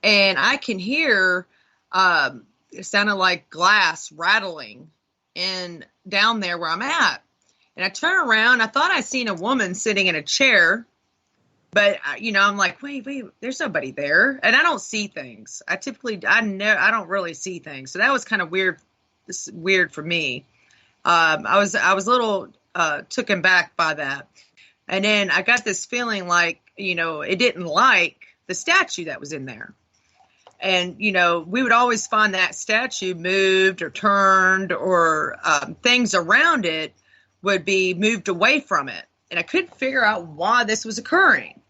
and I can hear it sounded like glass rattling down there where I'm at. And I turn around, I thought I seen a woman sitting in a chair, but I'm like, wait, there's nobody there. And I don't see things. I don't really see things. So that was kind of weird. This is weird for me. I was a little taken back by that. And then I got this feeling like, it didn't like the statue that was in there. And, we would always find that statue moved or turned or things around it would be moved away from it. And I couldn't figure out why this was occurring.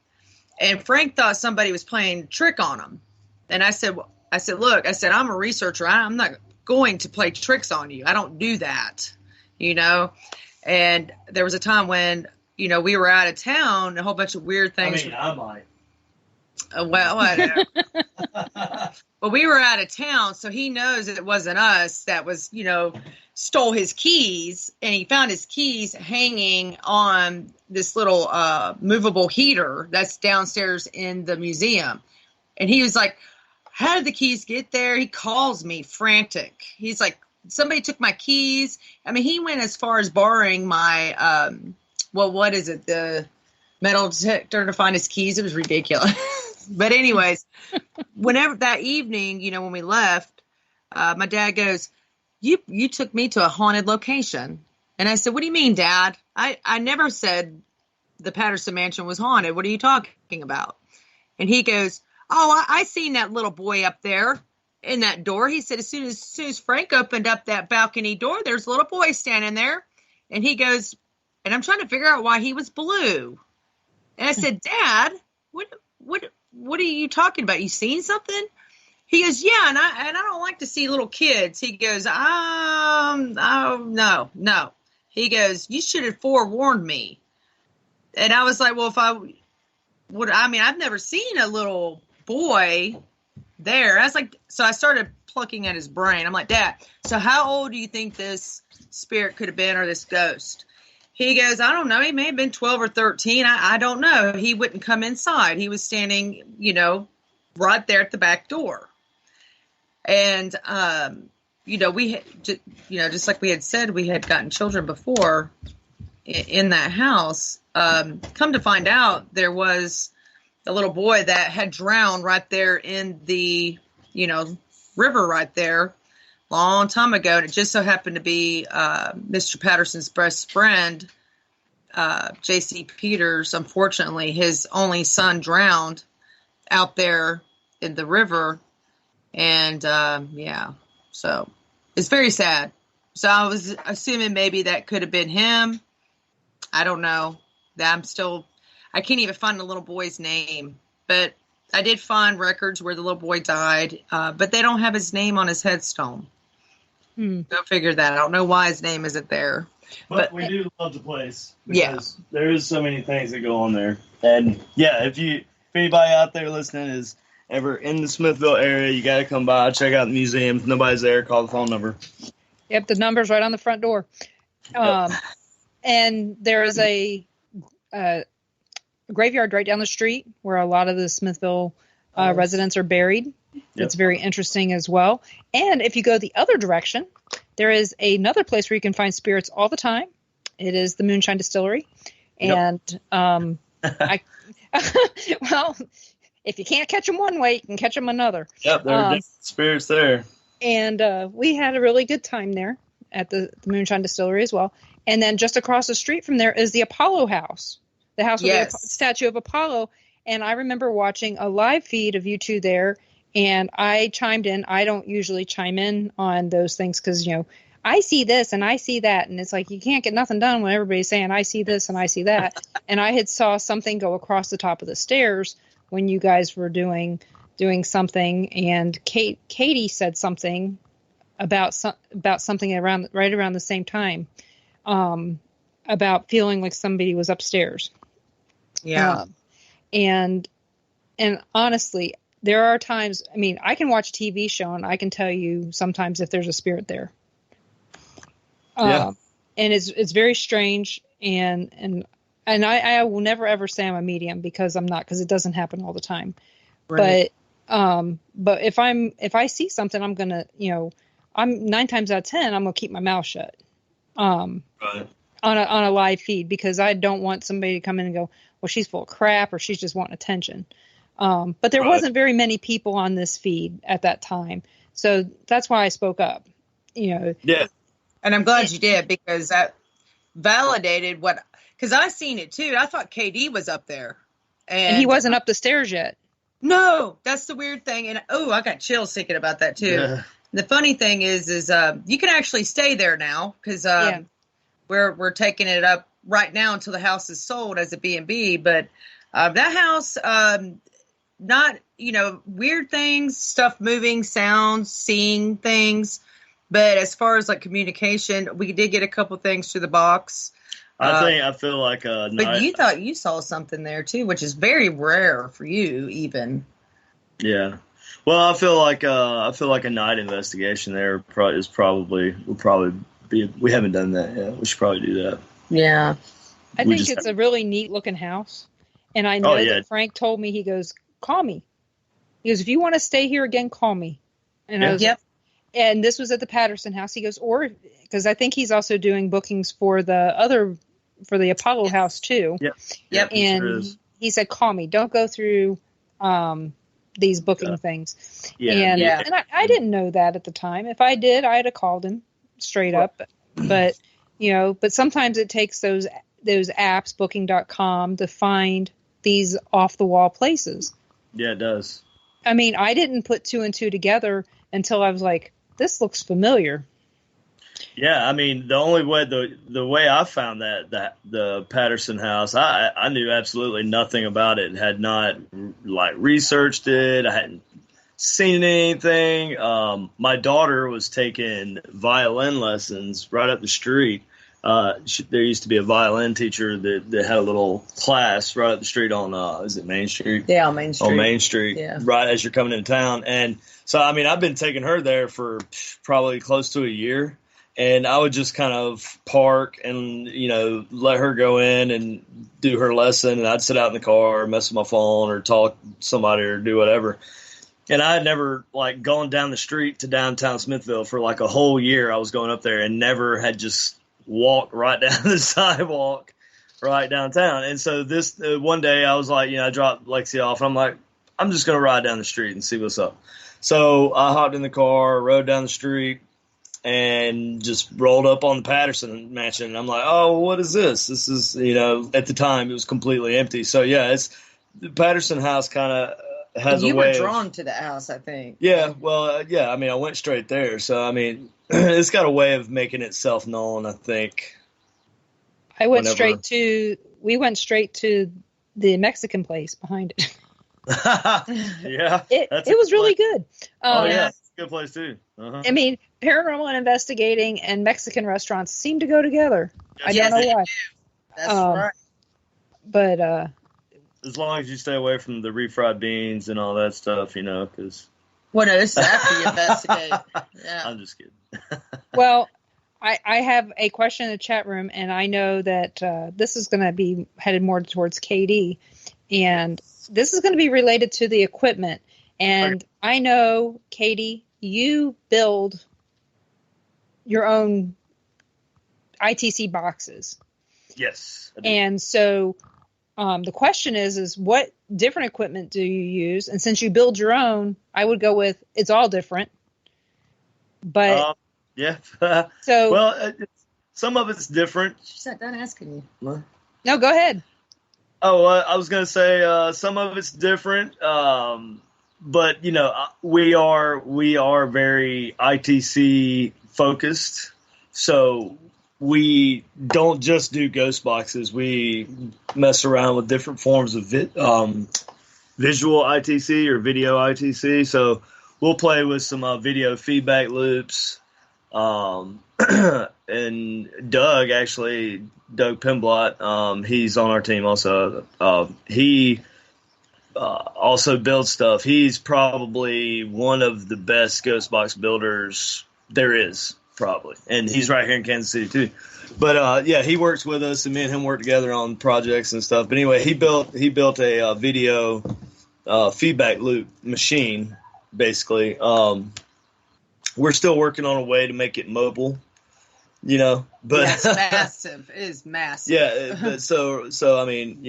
And Frank thought somebody was playing a trick on him. And I said, look, I'm a researcher. I'm not going to play tricks on you. I don't do that. And there was a time when, we were out of town, a whole bunch of weird things. I might. Well, whatever. But we were out of town, so he knows that it wasn't us that was, stole his keys, and he found his keys hanging on this little movable heater that's downstairs in the museum. And he was like, how did the keys get there? He calls me frantic. He's like, somebody took my keys. I mean, he went as far as borrowing my, what is it? The metal detector to find his keys. It was ridiculous. But anyways, whenever that evening, when we left, my dad goes, you took me to a haunted location. And I said, what do you mean, Dad? I never said the Patterson mansion was haunted. What are you talking about? And he goes, oh, I seen that little boy up there in that door. He said, as soon as Frank opened up that balcony door, there's a little boy standing there. And he goes, and I'm trying to figure out why he was blue. And I said, Dad, what are you talking about? You seen something? He goes, yeah, and I don't like to see little kids. He goes, no. He goes, you should have forewarned me. And I was like, well, I've never seen a little boy there. I was like, so I started plucking at his brain. I'm like, Dad, so how old do you think this spirit could have been, or this ghost? He goes, I don't know. He may have been 12 or 13. I don't know. He wouldn't come inside. He was standing, right there at the back door. And just like we had said, we had gotten children before in that house. Come to find out, there was a little boy that had drowned right there in the, river right there long time ago. And it just so happened to be Mr. Patterson's best friend, J.C. Peters. Unfortunately, his only son drowned out there in the river. And, so it's very sad. So I was assuming maybe that could have been him. I don't know. I can't even find the little boy's name. But I did find records where the little boy died, but they don't have his name on his headstone. Go figure that. I don't know why his name isn't there. But we do love the place. Because there is so many things that go on there. And, if anybody out there listening is ever in the Smithville area, you got to come by, check out the museum. If nobody's there, call the phone number. Yep, the number's right on the front door. And there is a graveyard right down the street where a lot of the Smithville residents are buried. It's very interesting as well. And if you go the other direction, there is another place where you can find spirits all the time. It is the Moonshine Distillery. And well, if you can't catch them one way, you can catch them another. Yep, there are different spirits there. And we had a really good time there at the Moonshine Distillery as well. And then just across the street from there is the Apollo House, the house with the statue of Apollo. And I remember watching a live feed of you two there, and I chimed in. I don't usually chime in on those things because, I see this and I see that. And it's like you can't get nothing done when everybody's saying, I see this and I see that. And I had saw something go across the top of the stairs when you guys were doing something. And Katy said something about something right around the same time. About feeling like somebody was upstairs. Yeah. And honestly, there are times, I can watch a TV show and I can tell you sometimes if there's a spirit there. And it's very strange. And I will never ever say I'm a medium because I'm not, because it doesn't happen all the time. Right. But if I see something, I'm going to, I'm 9 times out of 10, I'm going to keep my mouth shut. Right. On a live feed, because I don't want somebody to come in and go, well, she's full of crap or she's just wanting attention. But there wasn't very many people on this feed at that time. So that's why I spoke up, Yeah. And I'm glad you did, because that validated because I seen it too. I thought KD was up there. And he wasn't up the stairs yet. No, that's the weird thing. And I got chills thinking about that too. Yeah. The funny thing is you can actually stay there now because we're taking it up right now until the house is sold as a B&B. But that house, not, weird things, stuff moving, sounds, seeing things. But as far as like communication, we did get a couple things through the box. I feel like but you thought you saw something there too, which is very rare for you even. Yeah. Well, I feel like a night investigation there will probably be. We haven't done that yet. We should probably do that. Yeah, I think it's a really neat looking house, and I know that Frank told me, he goes, "Call me." He goes, "If you want to stay here again, call me." And I was like, and this was at the Patterson house. He goes, or because I think he's also doing bookings for the Apollo house too. Yep. And he said, "Call me. Don't go through." These booking things. And I didn't know that at the time. If I did, I'd have called him straight up. But, but sometimes it takes those apps, booking.com, to find these off the wall places. Yeah, it does. I didn't put 2 and 2 together until I was like, this looks familiar. Yeah, the only way the way I found that the Patterson house, I knew absolutely nothing about it. Had not researched it. I hadn't seen anything. My daughter was taking violin lessons right up the street. There used to be a violin teacher that had a little class right up the street on is it Main Street? Yeah, on Main Street. On Main Street, right as you're coming into town. And so I've been taking her there for probably close to a year. And I would just kind of park and, let her go in and do her lesson. And I'd sit out in the car, mess with my phone or talk to somebody or do whatever. And I had never like gone down the street to downtown Smithville for like a whole year. I was going up there and never had just walked right down the sidewalk right downtown. And so this one day I was like, I dropped Lexi off and I'm like, I'm just going to ride down the street and see what's up. So I hopped in the car, rode down the street, and just rolled up on the Patterson mansion. And I'm like, oh, what is this? This is, at the time it was completely empty. So yeah, it's the Patterson house kind of has a way. You were drawn to the house, I think. Yeah. Well, yeah, I mean, I went straight there. So, I mean, it's got a way of making itself known, I think. We went straight to the Mexican place behind it. Yeah. It was really good. Oh, yeah. It's a good place, too. Uh-huh. I mean, paranormal and investigating and Mexican restaurants seem to go together. Yes, I don't know why. That's right. But as long as you stay away from the refried beans and all that stuff, because... Well, no, this is after you investigate. Yeah. I'm just kidding. Well, I have a question in the chat room, and I know that this is going to be headed more towards KD, and this is going to be related to the equipment. And I know, Katie, you build your own ITC boxes. Yes. And so the question is what different equipment do you use? And since you build your own, I would go with it's all different. But yeah. So well, some of it's different. She's not done asking you. What? No, go ahead. Oh, I was going to say some of it's different, but we are very ITC focused, so we don't just do ghost boxes. We mess around with different forms of visual ITC or video ITC. So we'll play with some video feedback loops. And Doug Pimblott, he's on our team also. He also builds stuff. He's probably one of the best ghost box builders there is, probably. And he's right here in Kansas City too. But yeah, he works with us, and me and him work together on projects and stuff. But anyway, he built a video feedback loop machine, basically. We're still working on a way to make it mobile, but it's massive. It is massive. Yeah. But so I mean,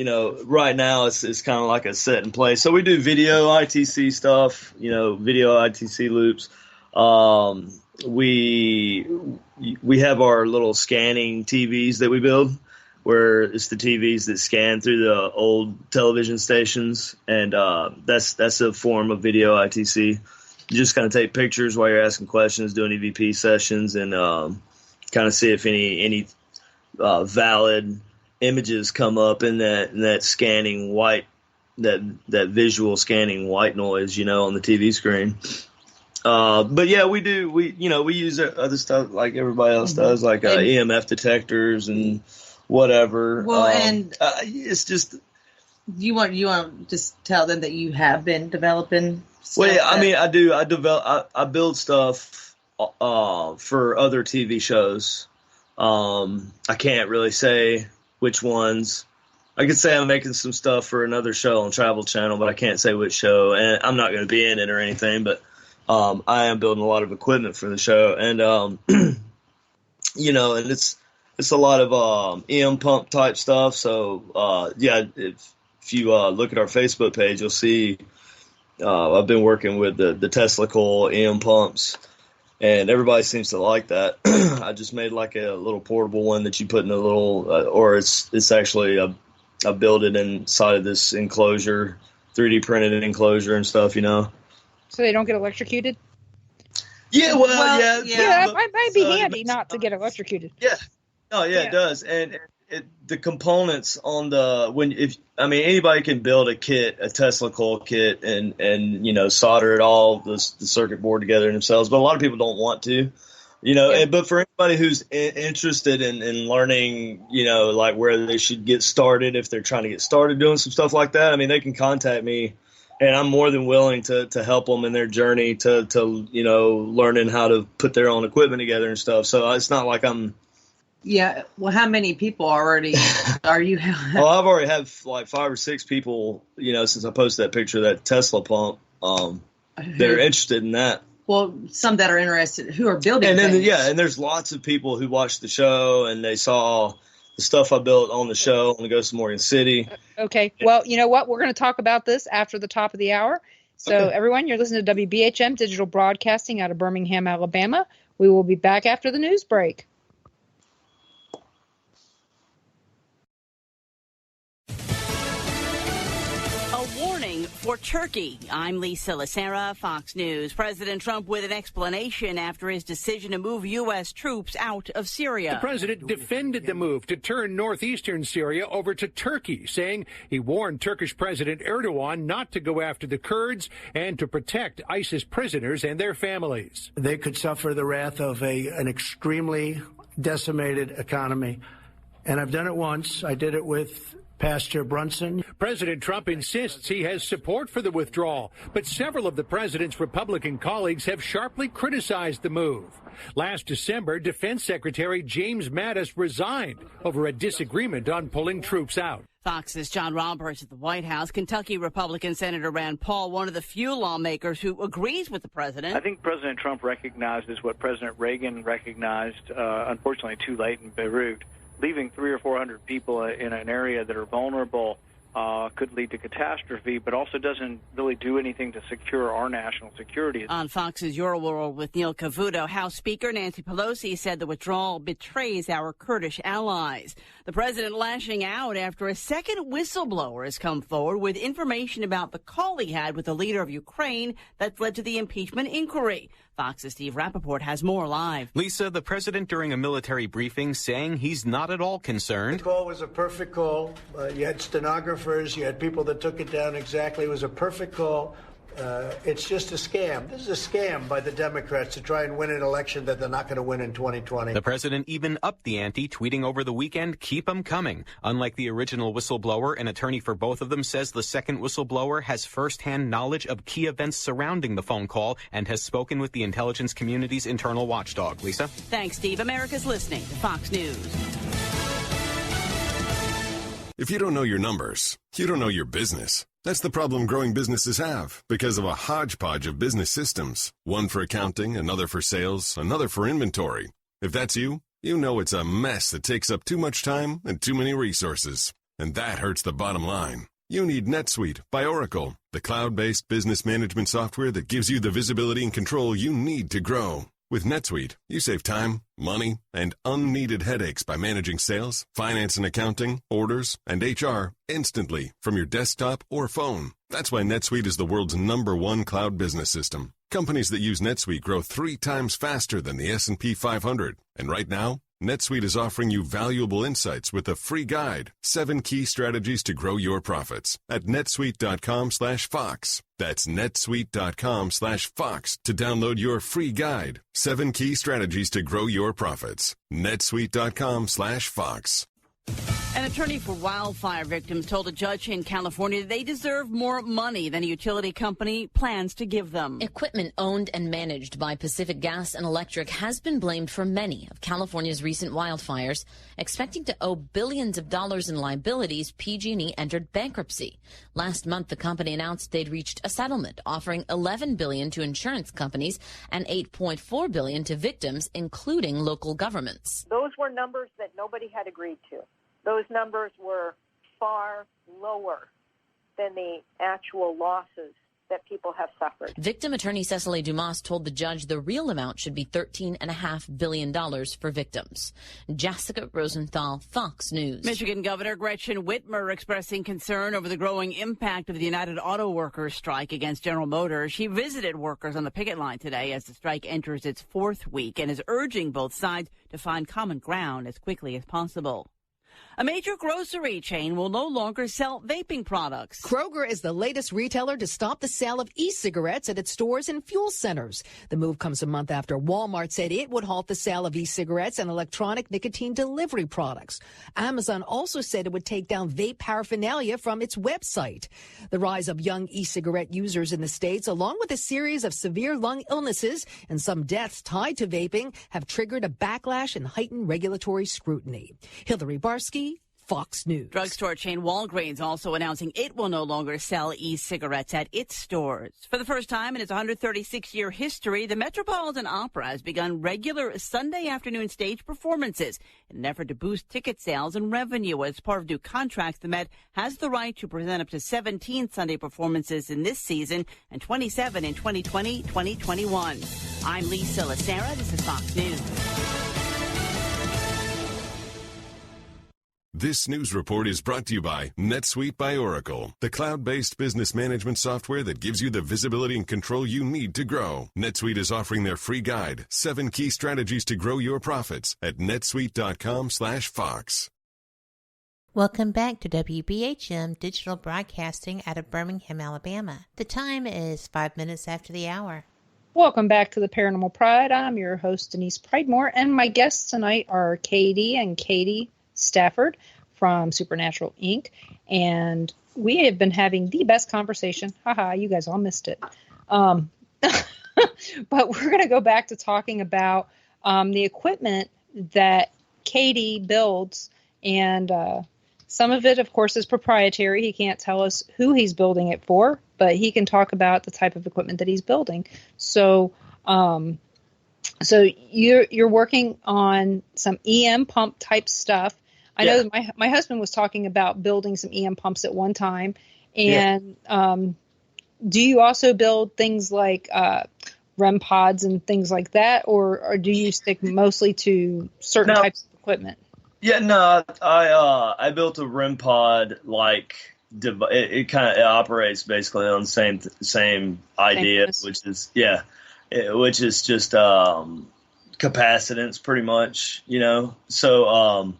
right now it's kind of like a set in place. So we do video ITC stuff, video ITC loops. We have our little scanning TVs that we build, where it's the TVs that scan through the old television stations, and that's a form of video ITC. You just kind of take pictures while you're asking questions, doing EVP sessions, and kind of see if any valid images come up in that scanning white, that visual scanning white noise, on the TV screen. But yeah, we use other stuff like everybody else does, like EMF detectors and whatever. Well, and it's just you want to just tell them that you have been developing. Well, yeah, I mean, I do. I build stuff for other TV shows. I can't really say which ones. I could say I'm making some stuff for another show on Travel Channel, but I can't say which show, and I'm not going to be in it or anything. But I am building a lot of equipment for the show, and and it's a lot of EM pump type stuff. So yeah, if you look at our Facebook page, you'll see. I've been working with the Tesla coil EM pumps, and everybody seems to like that. I just made like a little portable one that you put in a little, or it's actually I built it inside of this enclosure, 3D printed enclosure and stuff, So they don't get electrocuted? Yeah, well yeah. Yeah, it might be handy not to get electrocuted. Yeah. Oh, yeah, it does. And the components on anybody can build a kit, a Tesla coil kit, and solder it all, the circuit board together themselves. But a lot of people don't want to, but for anybody who's interested in learning, like where they should get started, if they're trying to get started doing some stuff like that, I mean, they can contact me, and I'm more than willing to help them in their journey to learning how to put their own equipment together and stuff. So it's not like I'm. Yeah. Well, how many people already are you? Well, I've already had like 5 or 6 people, since I posted that picture of that Tesla pump. they're interested in that. Well, some that are interested who are building and then things. and there's lots of people who watched the show and they saw the stuff I built on the show on the Ghost of Morgan City. Okay. Well, you know what? We're going to talk about this after the top of the hour. So everyone, you're listening to WBHM Digital Broadcasting out of Birmingham, Alabama. We will be back after the news break. For Turkey, I'm Lisa Lacera, Fox News. President Trump with an explanation after his decision to move U.S. troops out of Syria. The president defended the move to turn northeastern Syria over to Turkey, saying he warned Turkish President Erdogan not to go after the Kurds and to protect ISIS prisoners and their families. They could suffer the wrath of an extremely decimated economy. And I've done it once. I did it with Pastor Brunson. President Trump insists he has support for the withdrawal, but several of the president's Republican colleagues have sharply criticized the move. Last December, Defense Secretary James Mattis resigned over a disagreement on pulling troops out. Fox's John Roberts at the White House. Kentucky Republican Senator Rand Paul, one of the few lawmakers who agrees with the president. I think President Trump recognizes what President Reagan recognized, unfortunately too late in Beirut. Leaving 300 or 400 people in an area that are vulnerable could lead to catastrophe, but also doesn't really do anything to secure our national security. On Fox's Your World with Neil Cavuto, House Speaker Nancy Pelosi said the withdrawal betrays our Kurdish allies. The president lashing out after a second whistleblower has come forward with information about the call he had with the leader of Ukraine that led to the impeachment inquiry. Fox's Steve Rappaport has more live. Lisa, the president during a military briefing saying he's not at all concerned. The call was a perfect call. You had stenographers, you had people that took it down exactly. It was a perfect call. It's just a scam. This is a scam by the Democrats to try and win an election that they're not going to win in 2020. The president even upped the ante, tweeting over the weekend, "Keep them coming." Unlike the original whistleblower, an attorney for both of them says the second whistleblower has firsthand knowledge of key events surrounding the phone call and has spoken with the intelligence community's internal watchdog. Lisa? Thanks, Steve. America's listening to Fox News. If you don't know your numbers, you don't know your business. That's the problem growing businesses have because of a hodgepodge of business systems. One for accounting, another for sales, another for inventory. If that's you, you know it's a mess that takes up too much time and too many resources. And that hurts the bottom line. You need NetSuite by Oracle, the cloud-based business management software that gives you the visibility and control you need to grow. With NetSuite, you save time, money, and unneeded headaches by managing sales, finance and accounting, orders, and HR instantly from your desktop or phone. That's why NetSuite is the world's #1 cloud business system. Companies that use NetSuite grow 3 times faster than the S&P 500. And right now, NetSuite is offering you valuable insights with a free guide, 7 key strategies to grow your profits at netsuite.com/Fox. That's netsuite.com/Fox to download your free guide, 7 key strategies to grow your profits. netsuite.com/Fox. An attorney for wildfire victims told a judge in California they deserve more money than a utility company plans to give them. Equipment owned and managed by Pacific Gas and Electric has been blamed for many of California's recent wildfires. Expecting to owe billions of dollars in liabilities, PG&E entered bankruptcy. Last month, the company announced they'd reached a settlement offering $11 billion to insurance companies and $8.4 billion to victims, including local governments. Those were numbers that nobody had agreed to. Those numbers were far lower than the actual losses that people have suffered. Victim attorney Cecily Dumas told the judge the real amount should be $13.5 billion for victims. Jessica Rosenthal, Fox News. Michigan Governor Gretchen Whitmer expressing concern over the growing impact of the United Auto Workers strike against General Motors. She visited workers on the picket line today as the strike enters its 4th week and is urging both sides to find common ground as quickly as possible. A major grocery chain will no longer sell vaping products. Kroger is the latest retailer to stop the sale of e-cigarettes at its stores and fuel centers. The move comes a month after Walmart said it would halt the sale of e-cigarettes and electronic nicotine delivery products. Amazon also said it would take down vape paraphernalia from its website. The rise of young e-cigarette users in the States, along with a series of severe lung illnesses and some deaths tied to vaping, have triggered a backlash and heightened regulatory scrutiny. Hillary Barsky, Fox News. Drugstore chain Walgreens also announcing it will no longer sell e-cigarettes at its stores. For the first time in its 136-year history, the Metropolitan Opera has begun regular Sunday afternoon stage performances in an effort to boost ticket sales and revenue. As part of new contracts, the Met has the right to present up to 17 Sunday performances in this season and 27 in 2020-2021. I'm Lisa Lacera. This is Fox News. This news report is brought to you by NetSuite by Oracle, the cloud-based business management software that gives you the visibility and control you need to grow. NetSuite is offering their free guide, 7 Key Strategies to Grow Your Profits, at netsuite.com/Fox. Welcome back to WBHM Digital Broadcasting out of Birmingham, Alabama. The time is 5 minutes after the hour. Welcome back to the Paranormal Pride. I'm your host, Denise Pridemore, and my guests tonight are Katy Stafford from Supernatural Inc. And we have been having the best conversation. Haha, you guys all missed it. But we're going to go back to talking about the equipment that Katy builds. And some of it, of course, is proprietary. He can't tell us who he's building it for, but he can talk about the type of equipment that he's building. So you're working on some EM pump type stuff. I know that my husband was talking about building some EM pumps at one time. And do you also build things like REM pods and things like that, or do you stick mostly to certain types of equipment? Yeah, no, I built a REM pod like it kind of operates basically on the same idea, which is just capacitance pretty much, you know. So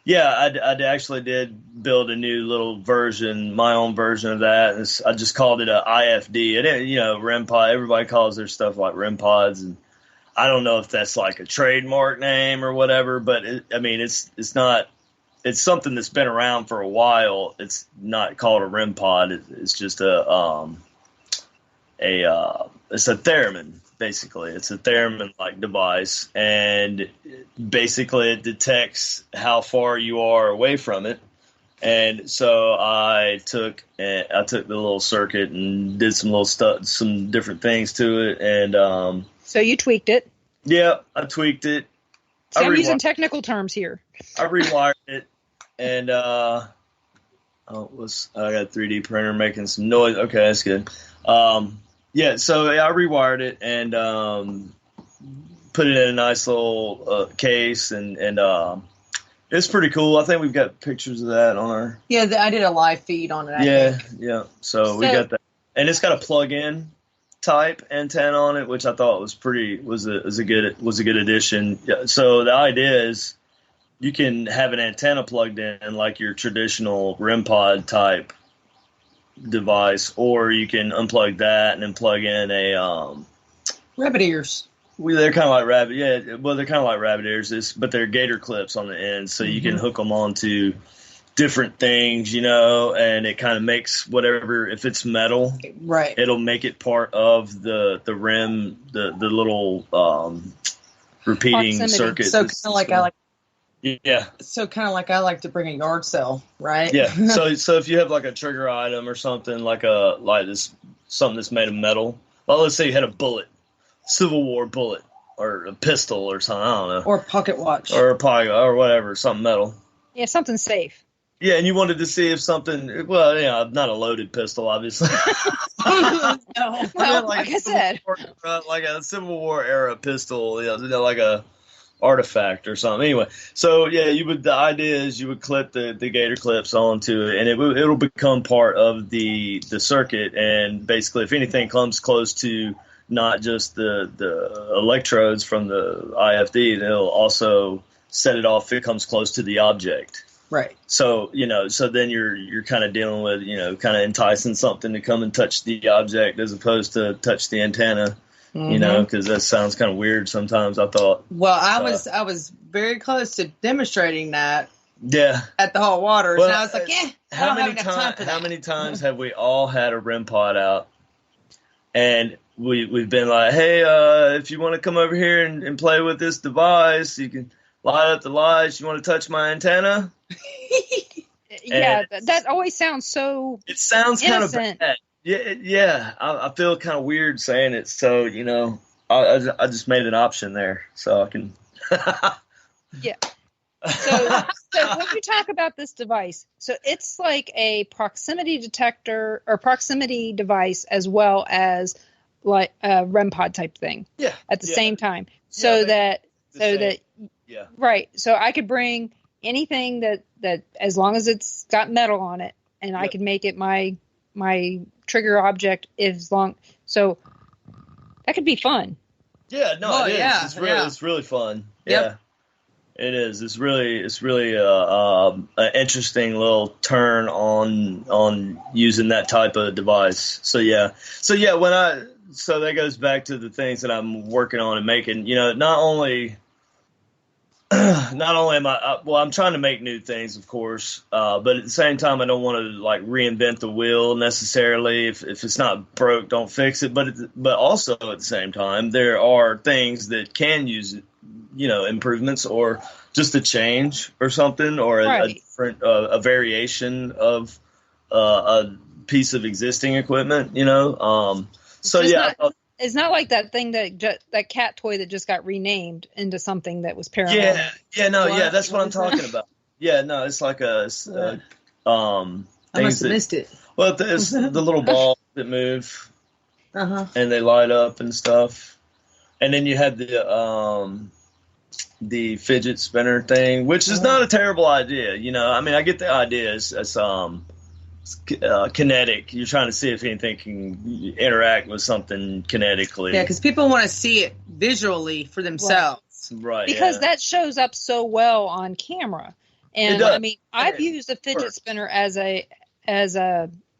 I actually did build a new little version, my own version of that. I just called it a IFD. And REM pod. Everybody calls their stuff like REM pods, and I don't know if that's like a trademark name or whatever. But it's not. It's something that's been around for a while. It's not called a REM pod. It's just it's a theremin. Basically, it's a theremin-like device, and basically it detects how far you are away from it. And so I took the little circuit and did some little stuff, some different things to it, and so you tweaked it. Yeah, I tweaked it. So I'm using technical terms here. I rewired it, and I got a 3D printer making some noise. Okay, that's good. Yeah, so I rewired it and put it in a nice little case, and it's pretty cool. I think we've got pictures of that on our. Yeah, I did a live feed on it. Yeah. So we got that, and it's got a plug-in type antenna on it, which I thought was a good addition. Yeah, so the idea is you can have an antenna plugged in like your traditional REM pod type device, or you can unplug that and then plug in a rabbit ears. They're kind of like rabbit, they're kind of like rabbit ears, but they're gator clips on the end, so you can hook them onto different things, and it kind of makes whatever. If it's metal, right, it'll make it part of the REM, the little repeating proximity circuit. So kind of like I like. Yeah. So kind of like I like to bring a yard sale, right? Yeah. So if you have like a trigger item or something like something that's made of metal, well, let's say you had a bullet, Civil War bullet, or a pistol or something, I don't know, or a pocket watch, or a pocket or whatever, something metal. Yeah, something safe. Yeah, and you wanted to see if something. Well, not a loaded pistol, obviously. No, well, like I said, like a Civil War era pistol, like a artifact or something. Anyway, so the idea is you would clip the gator clips onto it, and it'll become part of the circuit. And basically, if anything comes close to not just the electrodes from the IFD, it'll also set it off if it comes close to the object. Right. So so then you're kind of dealing with kind of enticing something to come and touch the object as opposed to touch the antenna. Because that sounds kind of weird sometimes, I thought. Well, I was very close to demonstrating that. Yeah. At the hot waters, and I was like, how many times have we all had a REM pod out, and we've been like, hey, if you want to come over here and play with this device, you can light up the lights. You want to touch my antenna? Yeah, that always sounds so. It sounds kind of innocent. bad. Yeah. I feel kind of weird saying it. So I just made an option there, so I can. Yeah. So when you talk about this device, so it's like a proximity detector or proximity device as well as like a REM pod type thing. Yeah. At the same time, right. So I could bring anything that as long as it's got metal on it, and I could make it my trigger object so that could be fun. Yeah, no, it is. Yeah, It's really fun. Yep. Yeah. It is. It's really an interesting little turn on using that type of device. So that goes back to the things that I'm working on and making. Not only am I'm trying to make new things, of course, but at the same time, I don't want to like reinvent the wheel necessarily. If it's not broke, don't fix it. But also at the same time, there are things that can use improvements or just a change or something, or a different a variation of a piece of existing equipment. It's not like that thing that cat toy that just got renamed into something that was paranormal. That's what I'm talking about. Yeah, no, it's like I must have missed it. Well, it's the little balls that move, and they light up and stuff, and then you had the fidget spinner thing, which is not a terrible idea. I get the idea. It's kinetic. You're trying to see if anything can interact with something kinetically. Yeah, because people want to see it visually for themselves. Right. Because that shows up so well on camera. And I've used a fidget spinner as a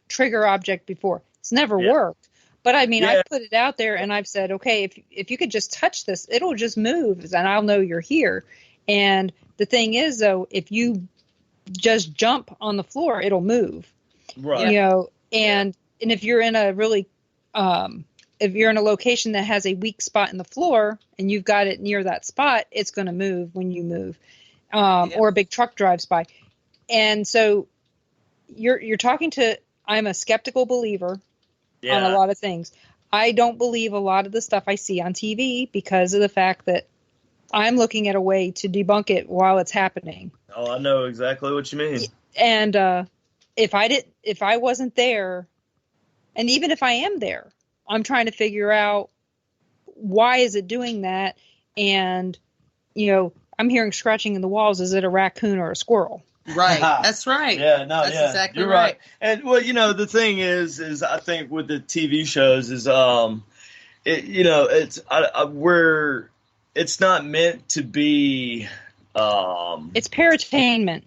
trigger object before. It's never worked. But I put it out there and I've said, okay, if you could just touch this, it'll just move and I'll know you're here. And the thing is, though, if you just jump on the floor, it'll move. Right. And if you're in a really, if you're in a location that has a weak spot in the floor and you've got it near that spot, it's going to move when you move, or a big truck drives by. And so you're talking to, I'm a skeptical believer on a lot of things. I don't believe a lot of the stuff I see on TV because of the fact that I'm looking at a way to debunk it while it's happening. Oh, I know exactly what you mean. And if I wasn't there, and even if I am there, I'm trying to figure out why is it doing that? And, I'm hearing scratching in the walls. Is it a raccoon or a squirrel? Right. That's right. Yeah, no, that's exactly you're right. And the thing is I think with the TV shows is, it's not meant to be, it's paratainment.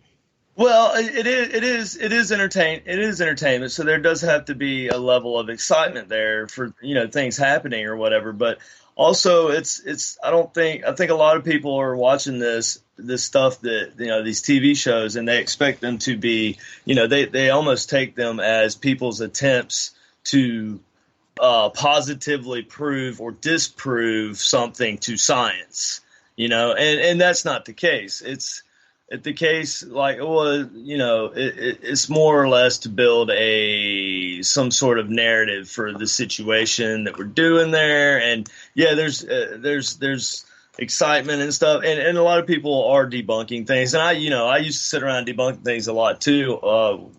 Well, it is entertainment. So there does have to be a level of excitement there for, things happening or whatever. But also I think a lot of people are watching this stuff that, these TV shows, and they expect them to be, they almost take them as people's attempts to positively prove or disprove something to science, and that's not the case. It's the case it's more or less to build some sort of narrative for the situation that we're doing there. And there's excitement and stuff. And a lot of people are debunking things. And I used to sit around and debunk things a lot too.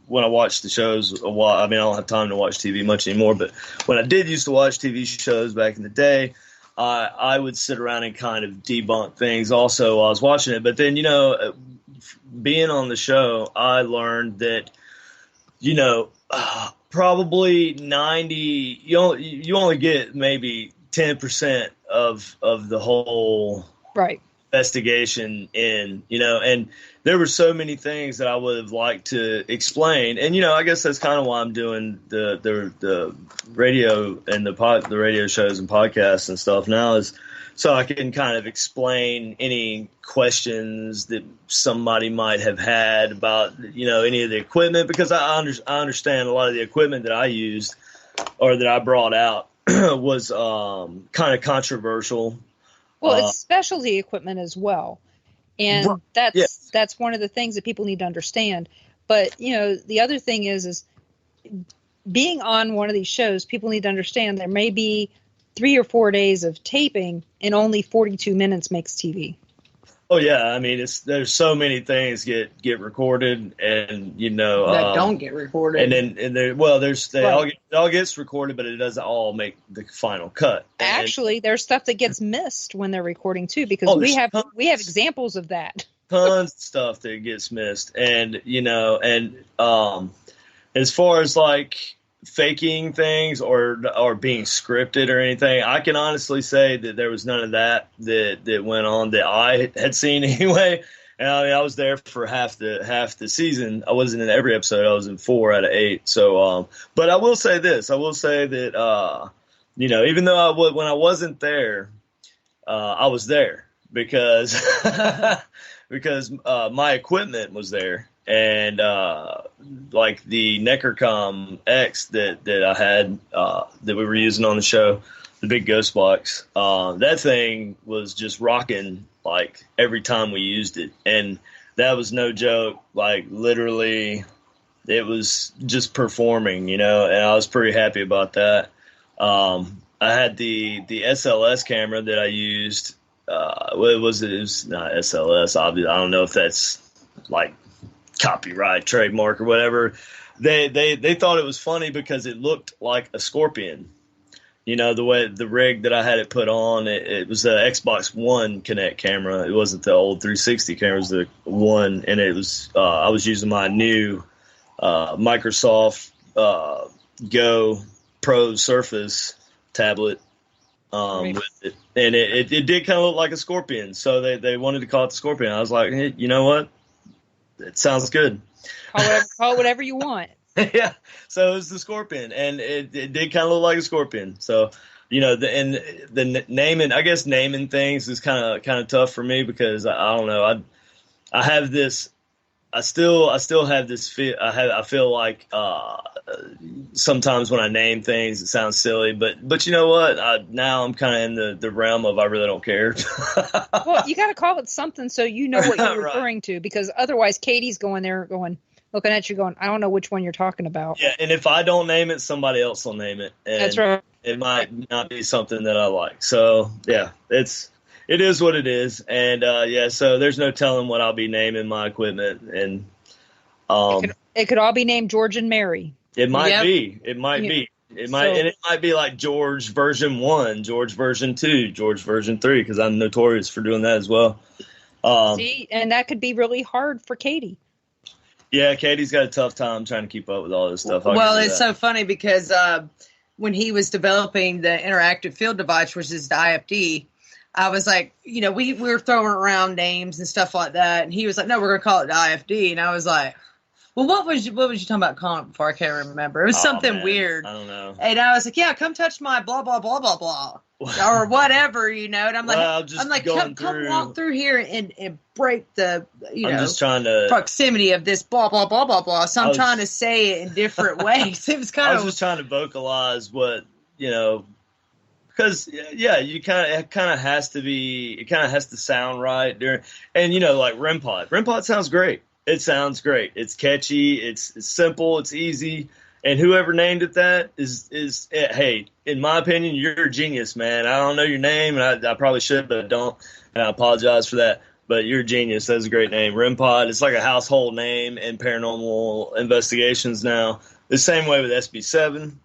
When I watched the shows a while, I don't have time to watch TV much anymore, but when I did used to watch TV shows back in the day, I would sit around and kind of debunk things also while I was watching it. But then, being on the show, I learned that, probably 90, you only get maybe 10% of the whole investigation in, and there were so many things that I would have liked to explain. And, I guess that's kind of why I'm doing the radio and the radio shows and podcasts and stuff now, is so I can kind of explain any questions that somebody might have had about, any of the equipment, because I understand a lot of the equipment that I used or that I brought out was kind of controversial. Well, it's specialty equipment as well. And that's one of the things that people need to understand. But, the other thing is being on one of these shows, people need to understand there may be 3 or 4 days of taping and only 42 minutes makes TV. Oh yeah, I mean there's so many things get recorded, and that don't get recorded, it all gets recorded, but it doesn't all make the final cut. Actually, there's stuff that gets missed when they're recording too, because we have examples of that. Tons of stuff that gets missed, and as far as like faking things or being scripted or anything, I can honestly say that there was none of that went on that I had seen anyway. And I was there for half the season. I wasn't in every episode. I was in 4 out of 8. So, but I will say this. I will say that, even though when I wasn't there, I was there because my equipment was there. And like the Neckercom X that I had that we were using on the show, the big ghost box, that thing was just rocking like every time we used it, and that was no joke. Like literally, it was just performing, and I was pretty happy about that. I had the SLS camera that I used. It was not SLS. Obviously, I don't know if that's like copyright, trademark, or whatever. They thought it was funny because it looked like a scorpion. The way the rig that I had it put on, it was the Xbox One Kinect camera. It wasn't the old 360 camera. It was the one, and it was I was using my new Microsoft Go Pro Surface tablet with it, and it did kind of look like a scorpion. So they wanted to call it the scorpion. I was like, hey, you know what? It sounds good. Call it whatever you want. Yeah. So it was the scorpion, and it did kind of look like a scorpion. So, the naming, I guess naming things is kind of tough for me because I don't know. I have this. I still have this feel. I feel like sometimes when I name things, it sounds silly, but you know what? Now I'm kind of in the realm of I really don't care. Well, you got to call it something so you know what you're referring to, because otherwise Katie's going there looking at you going, I don't know which one you're talking about. Yeah, and if I don't name it, somebody else will name it. And that's right. It might not be something that I like. So yeah, it is what it is, and so there's no telling what I'll be naming my equipment, and it could all be named George and Mary. It might be. It might be. It might be like George version 1, George version 2, George version 3, because I'm notorious for doing that as well. See, and that could be really hard for Katy. Yeah, Katie's got a tough time trying to keep up with all this stuff. Well, it's so funny because when he was developing the interactive field device, which is the IFD, I was like, we were throwing around names and stuff like that, and he was like, no, we're going to call it the IFD, and I was like, well, what was you talking about calling it before? I can't remember. It was something weird. I don't know. And I was like, yeah, come touch my blah, blah, blah, blah, blah, or whatever, and I'm like, come walk through here and break the, I'm just trying to proximity of this blah, blah, blah, blah, blah. So I'm trying to say it in different ways. It was I was just trying to vocalize what, because you it kind of has to sound right during, and like REM pod. REM pod sounds great. It sounds great. It's catchy. It's simple. It's easy. And whoever named it that is hey, in my opinion, you're a genius, man. I don't know your name, and I probably should, but I don't. And I apologize for that. But you're a genius. That's a great name. REM pod. It's like a household name in paranormal investigations now. The same way with SB7.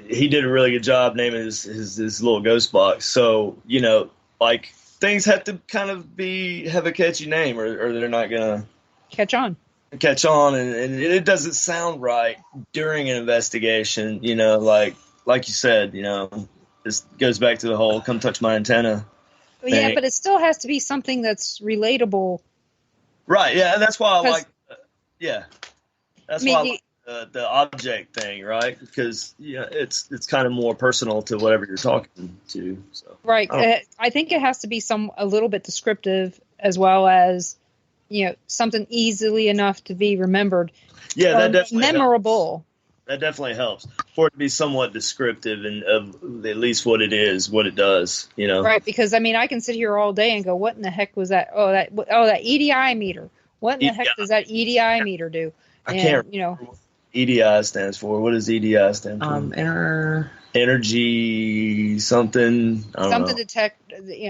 He did a really good job naming his little ghost box. So, like things have to kind of have a catchy name or they're not going to catch on. And it doesn't sound right during an investigation, like you said, this goes back to the whole come touch my antenna thing. Yeah, but it still has to be something that's relatable. Right, yeah, and that's why I like that's why I like the object thing, right? Because it's kind of more personal to whatever you're talking to. So right, I think it has to be a little bit descriptive as well as something easily enough to be remembered. Yeah, that definitely memorable. That definitely helps for it to be somewhat descriptive and of at least what it is, what it does, you know. Right, because I mean, I can sit here all day and go, "What in the heck was that? That EDI meter. What in the heck does that EDI meter do?" I can't remember what EDI stands for. What does EDI stand for? Energy something. I don't something know. detect.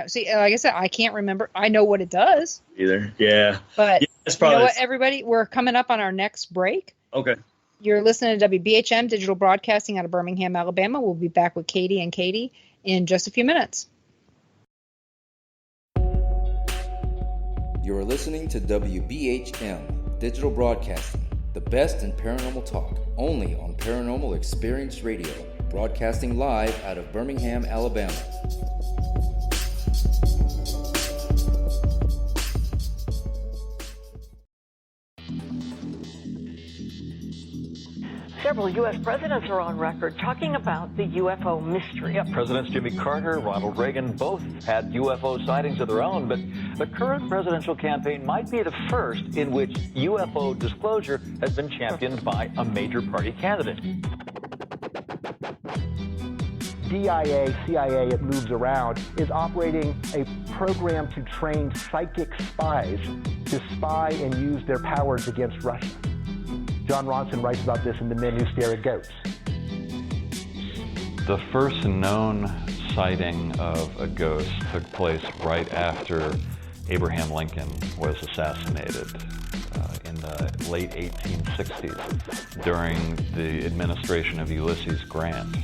See, like I said, I can't remember. I know what it does Either. Yeah. but that's you probably know what, everybody, we're coming up on our next break. Okay. You're listening to WBHM Digital Broadcasting out of Birmingham, Alabama. We'll be back with Katy and Katy in just a few minutes. You're listening to WBHM Digital Broadcasting, the best in paranormal talk, only on Paranormal Experience Radio, broadcasting live out of Birmingham, Alabama. Several U.S. presidents are on record talking about the UFO mystery. Yeah, Presidents Jimmy Carter, Ronald Reagan both had UFO sightings of their own, but the current presidential campaign might be the first in which UFO disclosure has been championed by a major party candidate. DIA, CIA, it moves around, is operating a program to train psychic spies to spy and use their powers against Russia. John Ronson writes about this in The Men Who Stare at Goats. The first known sighting of a ghost took place right after Abraham Lincoln was assassinated in the late 1860s during the administration of Ulysses Grant.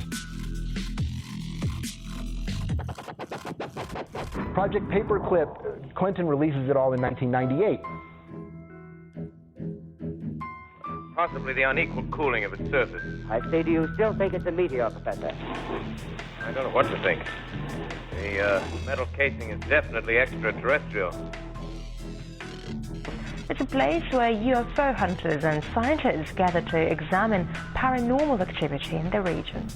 Project Paperclip, Clinton releases it all in 1998. Possibly the unequal cooling of its surface. I say, do you still think it's a meteor, Professor? I don't know what to think. The metal casing is definitely extraterrestrial. It's a place where UFO hunters and scientists gather to examine paranormal activity in the region.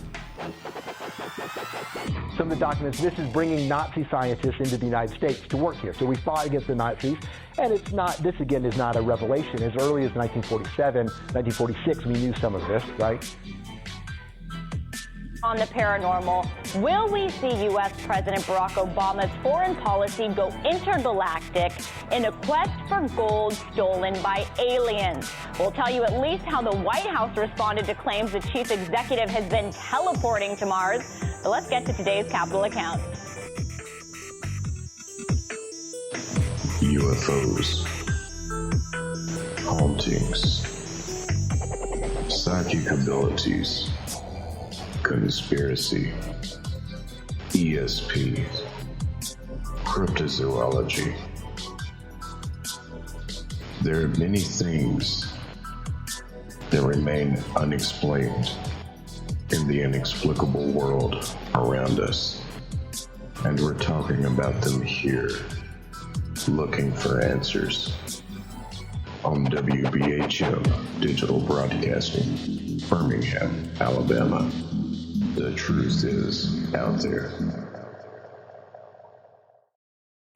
Some of the documents, this is bringing Nazi scientists into the United States to work here. So we fought against the Nazis, and it's not, this again is not a revelation. As early as 1947, 1946, we knew some of this, right? On the paranormal, will we see U.S. President Barack Obama's foreign policy go intergalactic in a quest for gold stolen by aliens? We'll tell you at least how the White House responded to claims the chief executive has been teleporting to Mars. But let's get to today's Capitol account. UFOs, hauntings, psychic abilities, conspiracy, ESP, cryptozoology. There are many things that remain unexplained in the inexplicable world around us, and we're talking about them here, looking for answers on WBHM Digital Broadcasting, Birmingham, Alabama. The truth is out there.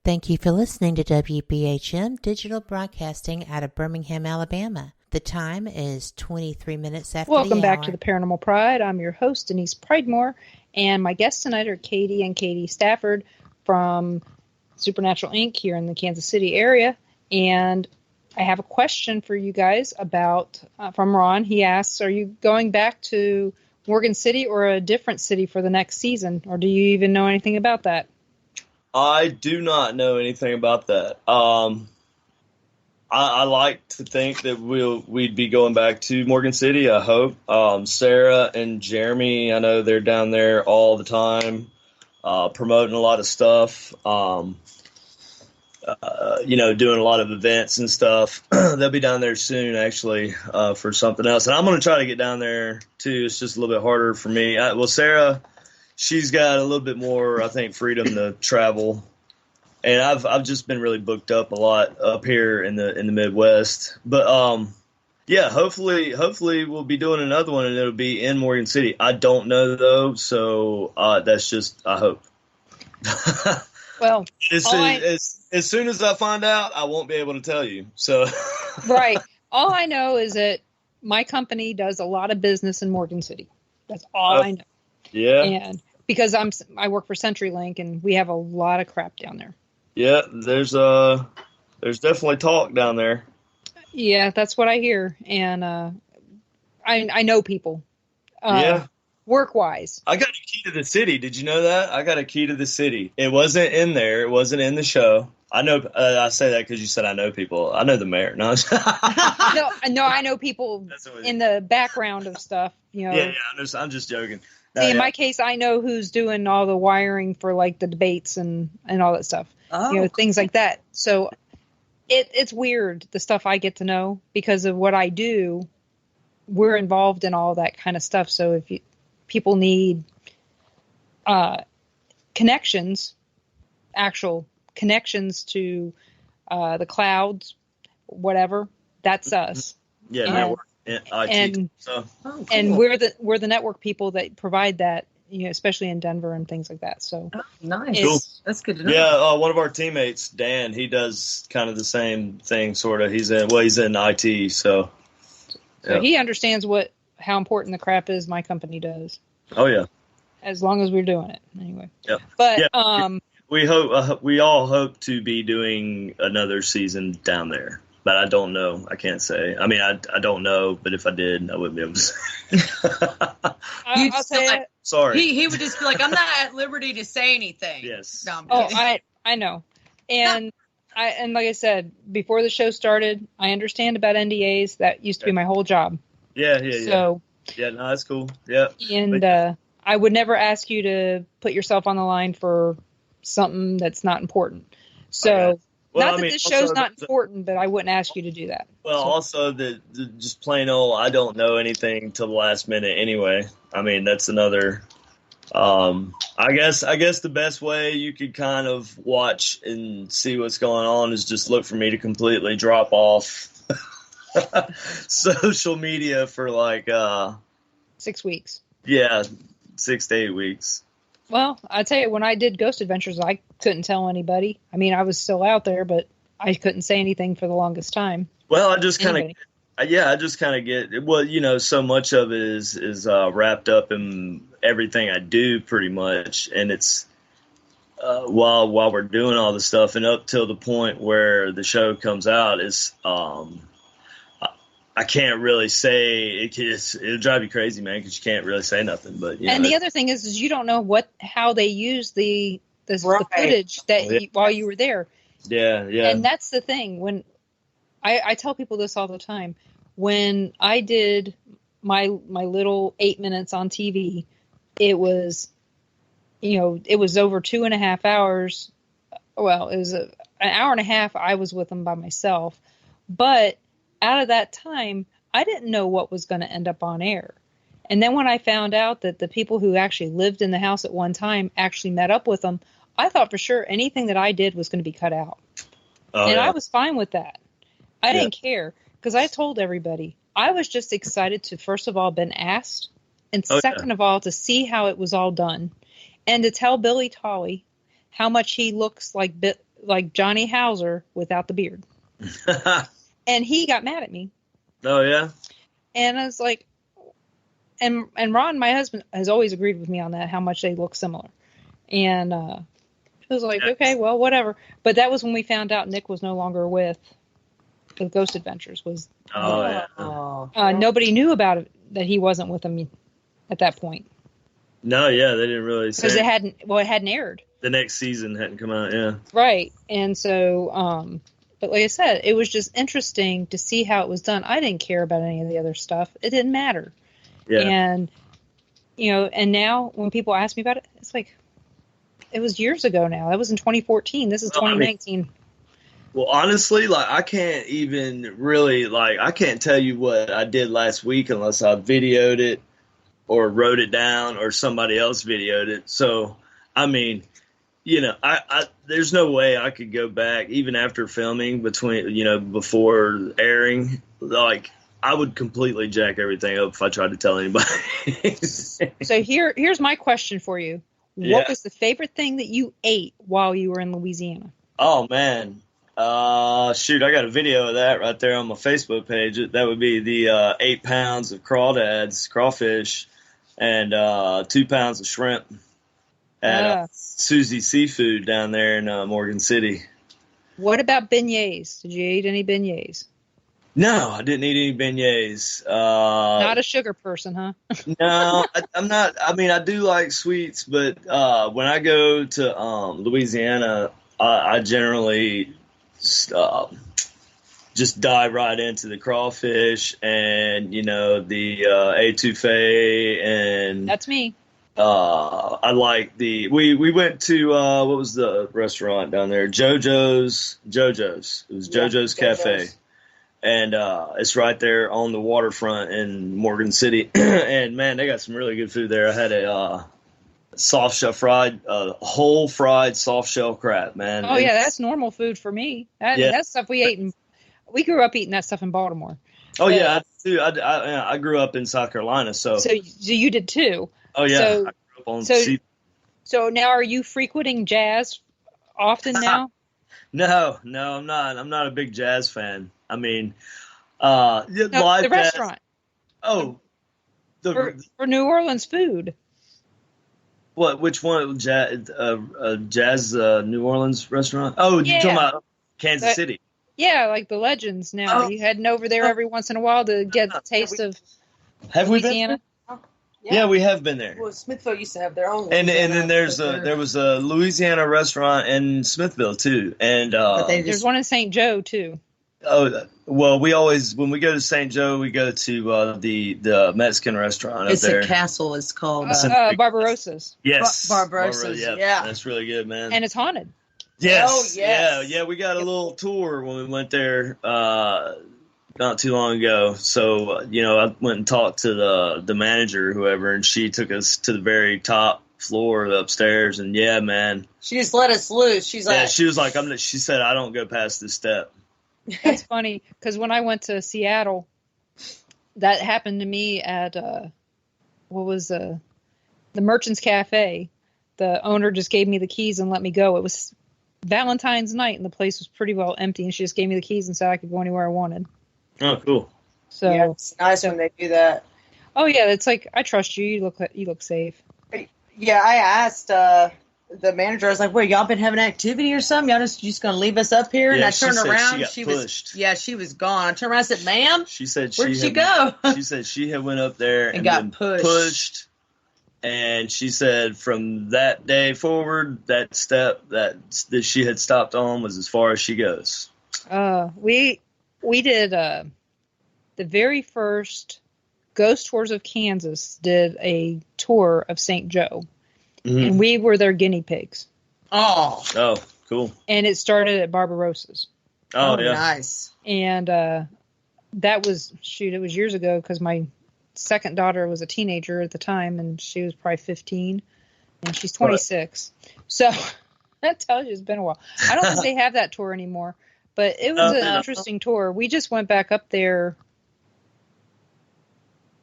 Thank you for listening to WBHM Digital Broadcasting out of Birmingham, Alabama. The time is 23 minutes after Welcome the hour. back to the Paranormal Pride. I'm your host, Denise Pridemore, and my guests tonight are Katy and Katy Stafford from Supernatural Inc. here in the Kansas City area. And I have a question for you guys about from Ron. He asks, are you going back to Morgan City or a different city for the next season? Or do you even know anything about that? I do not know anything about that. I like to think that we'd be going back to Morgan City, I hope. Sarah and Jeremy, I know they're down there all the time, promoting a lot of stuff, doing a lot of events and stuff. They'll be down there soon, actually, for something else. And I'm going to try to get down there, too. It's just a little bit harder for me. Sarah, she's got a little bit more, I think, freedom to travel. And I've just been really booked up a lot up here in the Midwest. But hopefully we'll be doing another one and it'll be in Morgan City. I don't know though, so that's just I hope. Well, as soon as I find out, I won't be able to tell you. So right. All I know is that my company does a lot of business in Morgan City. That's all I know. Yeah. And because I work for CenturyLink, and we have a lot of crap down there. Yeah, there's definitely talk down there. Yeah, that's what I hear, and I know people. Yeah. Work-wise. I got a key to the city. Did you know that? I got a key to the city. It wasn't in there. It wasn't in the show. I know. I say that because you said I know people. I know the mayor. No, no, I know people in the background of stuff. You know. Yeah. I'm just joking. See, in my case, I know who's doing all the wiring for like the debates and all that stuff. Oh, you know, things like that. So it's weird, the stuff I get to know, because of what I do. We're involved in all that kind of stuff. So if people need connections, actual connections to the clouds, whatever, that's us. Yeah, and, network IT. And we're the network people that provide that, you know, especially in Denver and things like that. So nice. Cool. That's good to know. Yeah, one of our teammates, Dan, he does kind of the same thing, sort of. He's in IT, so he understands how important the crap is my company does. Oh yeah. As long as we're doing it, anyway. Yep. But we hope we all hope to be doing another season down there. But I don't know. I can't say. I mean, I don't know. But if I did, I wouldn't be able to say. I'll say sorry. He would just be like, I'm not at liberty to say anything. Yes. No, I'm kidding. I know. And and like I said, before the show started, I understand about NDAs. That used to be my whole job. Yeah. So, yeah, no, that's cool. Yeah. And I would never ask you to put yourself on the line for something that's not important. So. Well, not that this show's not important, but I wouldn't ask you to do that. Well, also the just plain old, I don't know anything till the last minute anyway. I mean, that's another. I guess the best way you could kind of watch and see what's going on is just look for me to completely drop off social media for like 6 weeks. Yeah, 6 to 8 weeks. Well, I tell you, when I did Ghost Adventures, I couldn't tell anybody. I mean, I was still out there, but I couldn't say anything for the longest time. Well, I just kind of get, well, you know, so much of it is wrapped up in everything I do pretty much. And it's while we're doing all the stuff and up till the point where the show comes out is I can't really say it'll drive you crazy, man, because you can't really say nothing. But the other thing is you don't know how they use the footage that while you were there. Yeah. And that's the thing. When I tell people this all the time, when I did my little 8 minutes on TV, it was, you know, it was over 2.5 hours. Well, it was an hour and a half. I was with them by myself, but out of that time, I didn't know what was going to end up on air. And then when I found out that the people who actually lived in the house at one time actually met up with them, I thought for sure anything that I did was going to be cut out. I was fine with that. I didn't care, because I told everybody I was just excited to, first of all, been asked, and second of all, to see how it was all done, and to tell Billy Tolley how much he looks like Johnny Hauser without the beard. And he got mad at me. Oh, yeah? And I was like, and Ron, my husband, has always agreed with me on that, how much they look similar. And I was like, okay, well, whatever. But that was when we found out Nick was no longer with Ghost Adventures. Nobody knew about it, that he wasn't with them at that point. No, yeah, they didn't really say. Because it hadn't aired. The next season hadn't come out, yeah. Right. And so... But like I said, it was just interesting to see how it was done. I didn't care about any of the other stuff. It didn't matter. Yeah. And, you know, and now when people ask me about it, it's like, it was years ago now. That was in 2014. This is 2019. Well, honestly, like, I can't even really, like, I can't tell you what I did last week unless I videoed it or wrote it down or somebody else videoed it. So, I mean... You know, I there's no way I could go back even after filming before airing. Like, I would completely jack everything up if I tried to tell anybody. So here's my question for you. What was the favorite thing that you ate while you were in Louisiana? Oh, man. Shoot, I got a video of that right there on my Facebook page. That would be the 8 pounds of crawfish, and 2 pounds of shrimp at Susie Seafood down there in Morgan City. What about beignets? Did you eat any beignets? No, I didn't eat any beignets. Not a sugar person, huh? No, I'm not. I mean, I do like sweets, but when I go to Louisiana, I generally just dive right into the crawfish and, the etouffee, and that's me. I like we went to what was the restaurant down there? JoJo's. It was JoJo's Cafe. And it's right there on the waterfront in Morgan City. And, man, they got some really good food there. I had a soft shell whole fried soft shell crab, man. Oh, yeah, that's normal food for me. That's stuff we ate. We grew up eating that stuff in Baltimore. Oh, yeah, I do. I grew up in South Carolina. So you did, too. Oh, yeah. I grew up on So now are you frequenting jazz often now? No, I'm not. I'm not a big jazz fan. I mean, the restaurant. Oh, for New Orleans food. What? Which one? Jazz New Orleans restaurant? Oh, you're talking about Kansas City. Yeah, like the Legends. Now you heading over there every once in a while to get the taste of Louisiana. Yeah, we have been there. Well, Smithville used to have their own. And then there was a Louisiana restaurant in Smithville too, and there's one in St. Joe too. Oh well, when we go to St. Joe, we go to the Mexican restaurant up there. It's a castle. It's called Barbarossa's. Yes, Barbarossa's. Yeah, that's really good, man. And it's haunted. Yes. Oh, yes. Yeah. We got a little tour when we went there not too long ago. So I went and talked to the manager or whoever, and she took us to the very top floor upstairs, and yeah, man, she just let us loose. She was like, she said, I don't go past this step. That's funny, because when I went to Seattle, that happened to me at the Merchants Cafe. The owner just gave me the keys and let me go. It was Valentine's night, and the place was pretty well empty, and she just gave me the keys and said I could go anywhere I wanted. Oh, cool. So yeah, it's nice when they do that. Oh yeah, it's like, I trust you. You look safe. Yeah, I asked the manager. I was like, "Wait, y'all been having activity or something? Y'all just gonna leave us up here?" And I turned around. She was gone. I turned around and said, "Ma'am," she said, "Where'd she go?" She said she had went up there and got pushed. And she said from that day forward, that step that she had stopped on was as far as she goes. We did the very first Ghost Tours of Kansas did a tour of St. Joe, and we were their guinea pigs. Oh, cool. And it started at Barbarossa's. Oh, yeah. Nice. And that was, it was years ago, because my second daughter was a teenager at the time, and she was probably 15, and she's 26. Right. So that tells you it's been a while. I don't think they have that tour anymore, but it was an interesting tour. We just went back up there.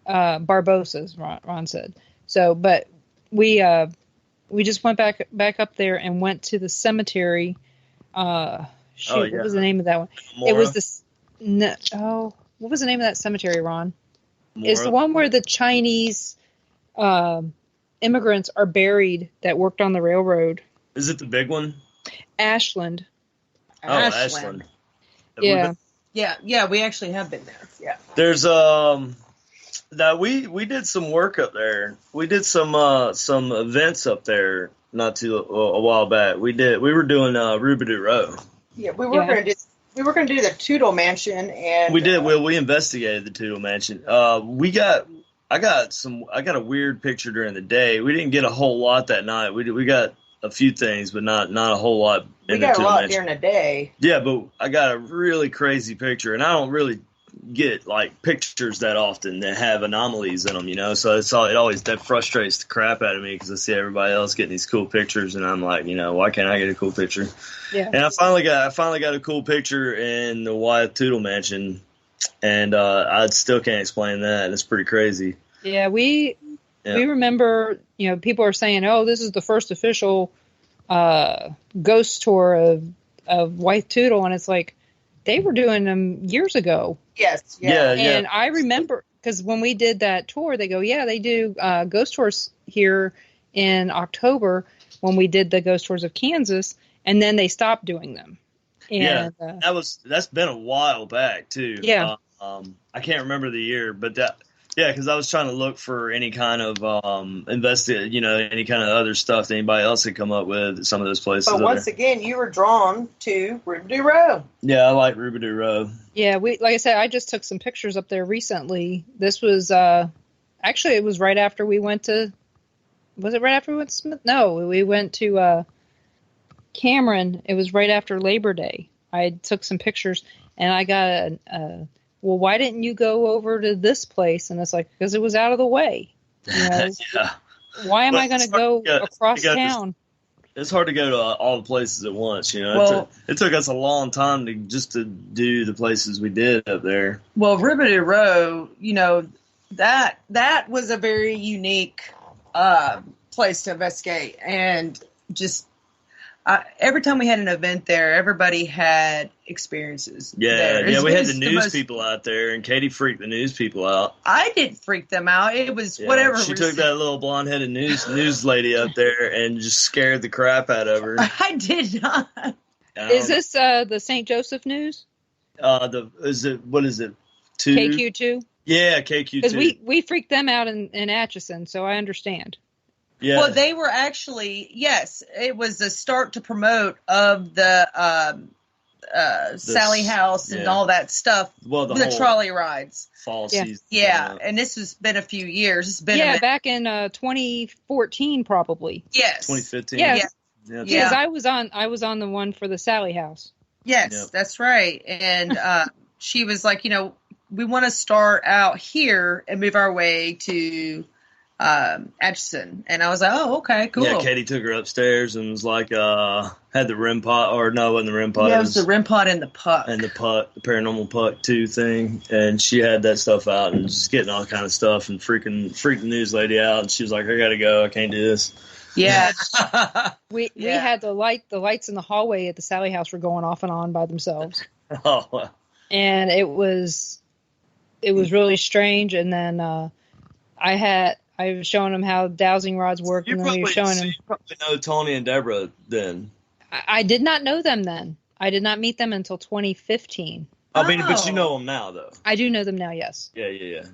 Barbossa's, Ron said. So, but we just went back up there and went to the cemetery. What was the name of that one? Mora. It was this. What was the name of that cemetery, Ron? Mora. It's the one where the Chinese immigrants are buried that worked on the railroad. Is it the big one? Ashland. Oh, Ashland. Yeah. Yeah, we actually have been there. Yeah. There's that we did some work up there. We did some events up there not a while back. We were doing Rubidoux Row. Yeah, we were going to do the Tootle Mansion, and we did. Well, we investigated the Tootle Mansion. I got a weird picture during the day. We didn't get a whole lot that night. We got a few things, but not a whole lot. We got a lot during the day. Yeah, but I got a really crazy picture, and I don't really get like pictures that often that have anomalies in them, so it always that frustrates the crap out of me, because I see everybody else getting these cool pictures, and I'm like, why can't I get a cool picture? Yeah. And I finally got a cool picture in the Wyatt Tootle Mansion, and I still can't explain that, and it's pretty crazy. Yeah, we remember, people are saying, oh, this is the first official ghost tour White Toodle, and it's like they were doing them years ago. Yes. Yeah. And I remember because when we did that tour, they go, they do ghost tours here in October when we did the ghost tours of Kansas, and then they stopped doing them. And, that's been a while back too. Yeah. I can't remember the year, but because I was trying to look for any kind of any kind of other stuff that anybody else had come up with at some of those places. But once again, you were drawn to Rubidoux Row. Yeah, I like Rubidoux Row. Yeah, like I said, I just took some pictures up there recently. This was actually it was right after we went to. Was it right after we went to Smith? No, we went to Cameron. It was right after Labor Day. I took some pictures, and I got well, why didn't you go over to this place? And it's like, because it was out of the way. You know? Why am I going to go across town? It's hard to go to all the places at once, you know. Well, it took us a long time to do the places we did up there. Well, Rubidoux Row, you know, that was a very unique place to investigate, and just every time we had an event there, everybody had experiences. Yeah, we had the news people out there, and Katy freaked the news people out. I didn't freak them out. It was whatever. She took that little blonde-headed news lady up there and just scared the crap out of her. I did not. Is this the St. Joseph News? What is it? 2? KQ2? Yeah, KQ2. Because we freaked them out in Atchison, so I understand. Yeah. Well, they were actually, yes, it was the start to promote of the Sally House and all that stuff. Well, the trolley rides. Fall season. Yeah, and this has been a few years. It's been back in 2014 probably. Yes. 2015. Yeah. Because I was on the one for the Sally House. Yes, that's right. And she was like, you know, we want to start out here and move our way to Atchison. And I was like, oh, okay, cool. Yeah, Katy took her upstairs and was like, had the REM pod, or no, it wasn't the REM pod. Yeah, it was the REM pod and the puck. And the puck, the Paranormal Puck 2 thing. And she had that stuff out and just getting all kind of stuff and freaked the news lady out. And she was like, I got to go. I can't do this. Yeah. we had the lights in the hallway at the Sally House were going off and on by themselves. Oh, wow. And it was really strange. And then I was showing him how dowsing rods work, and then we were showing him. You probably know Tony and Deborah then. I did not know them then. I did not meet them until 2015. I mean, but you know them now, though. I do know them now, yes. Yeah.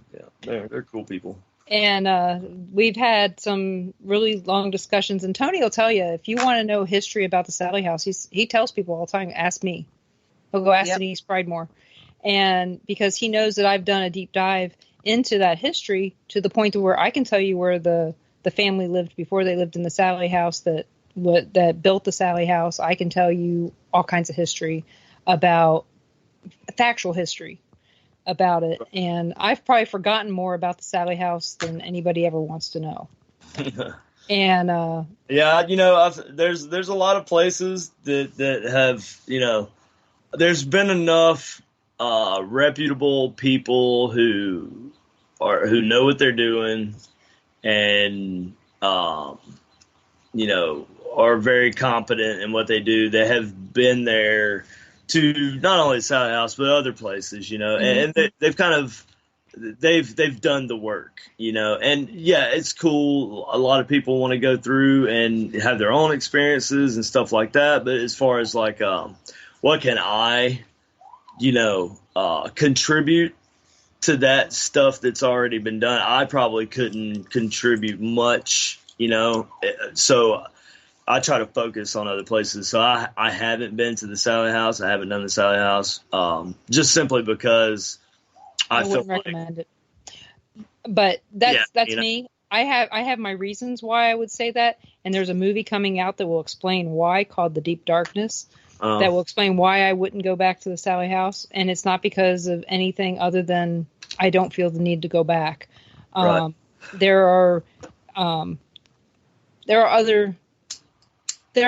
They're cool people. And we've had some really long discussions. And Tony will tell you, if you want to know history about the Sally House, he tells people all the time, ask me. He'll go ask Denise Pridemore. And because he knows that I've done a deep dive into that history to the point to where I can tell you where the family lived before they lived in the Sally House that built the Sally House. I can tell you all kinds of history about factual history about it. And I've probably forgotten more about the Sally House than anybody ever wants to know. And yeah, you know, there's a lot of places that have, you know, there's been enough reputable people who know what they're doing and you know, are very competent in what they do. They have been there to not only Sally House but other places, you know, and they've kind of they've done the work, you know. And yeah, it's cool. A lot of people want to go through and have their own experiences and stuff like that. But as far as like what can I, you know, contribute to that stuff that's already been done, I probably couldn't contribute much, you know. So I try to focus on other places. So I haven't been to the Sally House. I haven't done the Sally House, just simply because I wouldn't recommend it. But that's me. I have my reasons why I would say that. And there's a movie coming out that will explain why, called The Deep Darkness. That will explain why I wouldn't go back to the Sally House. And it's not because of anything other than I don't feel the need to go back. Right. There are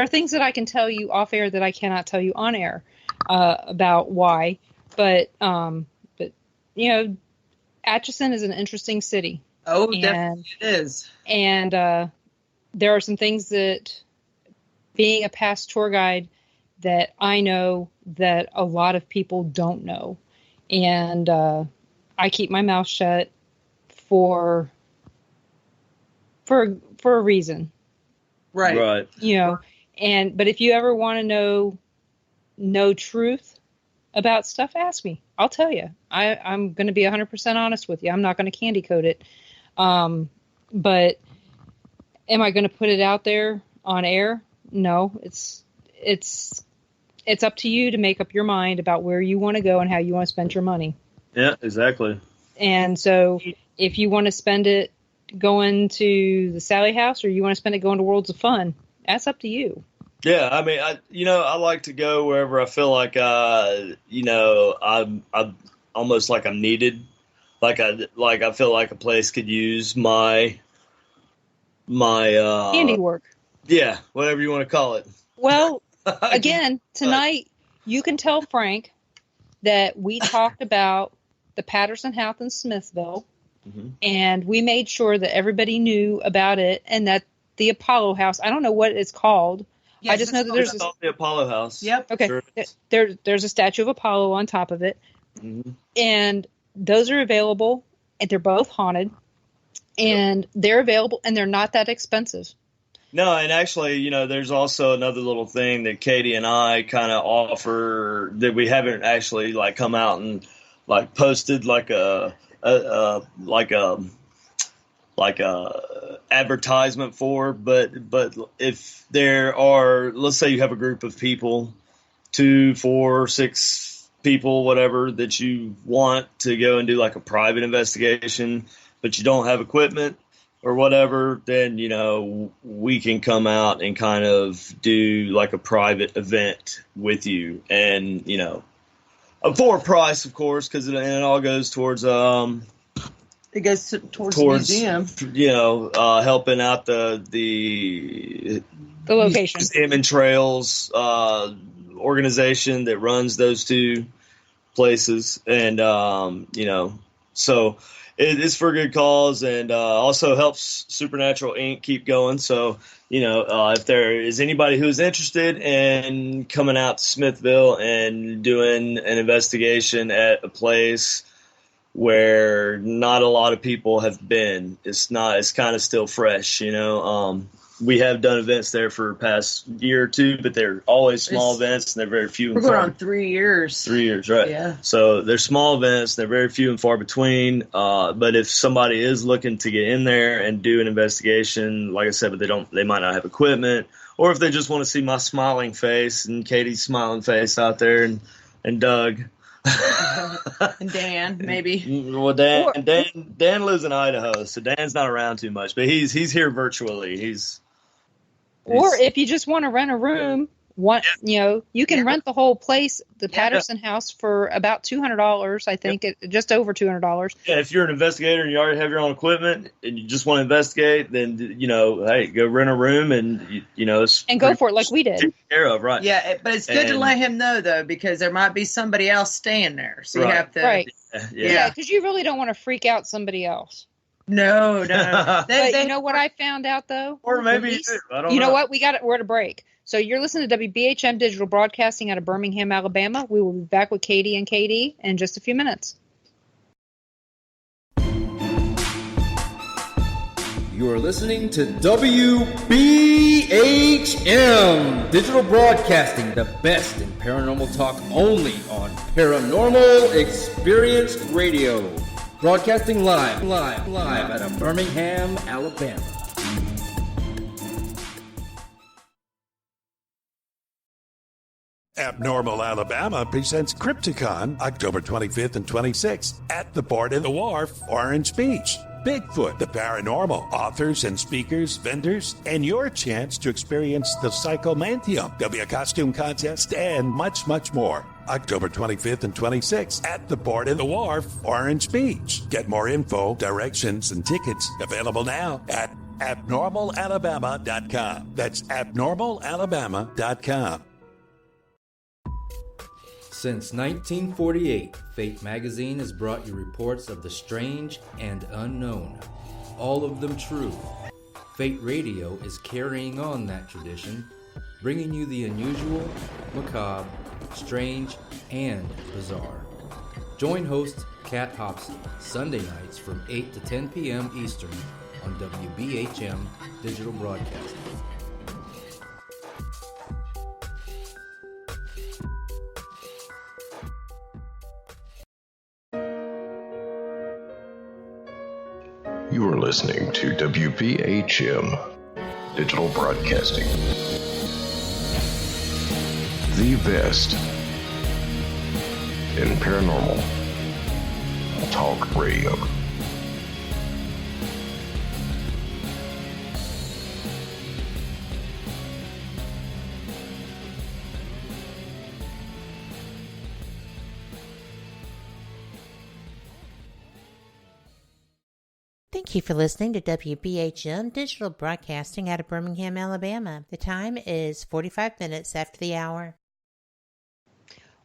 things that I can tell you off air that I cannot tell you on air about why. But you know, Atchison is an interesting city. Oh, definitely it is. And there are some things that, being a past tour guide, that I know that a lot of people don't know. And I keep my mouth shut for a reason. Right. But if you ever want to know truth about stuff, ask me. I'll tell you. I'm going to be 100% honest with you. I'm not going to candy coat it. But am I going to put it out there on air? No, it's up to you to make up your mind about where you want to go and how you want to spend your money. Yeah, exactly. And so if you want to spend it going to the Sally House or you want to spend it going to Worlds of Fun, that's up to you. Yeah, I mean, I like to go wherever I feel like, I'm almost like I'm needed. Like I feel like a place could use my handiwork. Yeah, whatever you want to call it. Well, again, tonight you can tell Frank that we talked about the Patterson House in Smithville, and we made sure that everybody knew about it, and that the Apollo House, I don't know what it's called. Yes, I just know that there's the Apollo House. Yep. Okay. Sure. There's a statue of Apollo on top of it, and those are available, and they're both haunted, and they're available, and they're not that expensive. No, and actually, there's also another little thing that Katy and I kind of offer that we haven't actually come out and posted like a advertisement for, but if there are, let's say you have a group of people, 2, 4, 6 people, whatever, that you want to go and do a private investigation, but you don't have equipment or whatever, then, we can come out and kind of do a private event with you, and, for a price, of course, because it all goes towards, it goes towards the museum. Helping out the location. Museum and Trails organization that runs those two places. And, so it's for a good cause, and also helps Supernatural Inc. keep going. So, if there is anybody who's interested in coming out to Smithville and doing an investigation at a place where not a lot of people have been, it's kind of still fresh, we have done events there for the past year or two, but they're always small events, and they're very few and far. far. We're going on 3 years. 3 years, right? Yeah. So they're small events, they're very few and far between. But if somebody is looking to get in there and do an investigation, like I said, but they might not have equipment, or if they just want to see my smiling face and Katy's smiling face out there, and Doug. And Dan, maybe. Well, Dan lives in Idaho, so Dan's not around too much, but he's here virtually. Or if you just want to rent a room, you can rent the whole place, the Patterson House, for about $200. I think just over $200. Yeah, if you're an investigator and you already have your own equipment and you just want to investigate, then hey, go rent a room and and go for it like we did. Taken care of, right? Yeah, but it's good to let him know though, because there might be somebody else staying there, so you have to. Yeah, because you really don't want to freak out somebody else. No. But you know what I found out though? Or maybe you do. I don't know. You know what? We're at a break. So you're listening to WBHM Digital Broadcasting out of Birmingham, Alabama. We will be back with Katy and KD in just a few minutes. You are listening to WBHM Digital Broadcasting, the best in paranormal talk only on Paranormal Experience Radio. Broadcasting live out of Birmingham, Alabama. Abnormal Alabama presents Crypticon October 25th and 26th at the Port of the Wharf, Orange Beach. Bigfoot, the paranormal, authors and speakers, vendors, and your chance to experience the Psychomantium. There'll be a costume contest and much, much more. October 25th and 26th at the Port of the Wharf, Orange Beach. Get more info, directions, and tickets available now at abnormalalabama.com. That's abnormalalabama.com. Since 1948, Fate Magazine has brought you reports of the strange and unknown, all of them true. Fate Radio is carrying on that tradition bringing you the unusual, macabre, strange, and bizarre. Join host Kat Hobson Sunday nights from 8 to 10 p.m. Eastern on WBHM Digital Broadcasting. You are listening to WBHM Digital Broadcasting. The best in paranormal talk radio. Thank you for listening to WBHM Digital Broadcasting out of Birmingham, Alabama. The time is 45 minutes after the hour.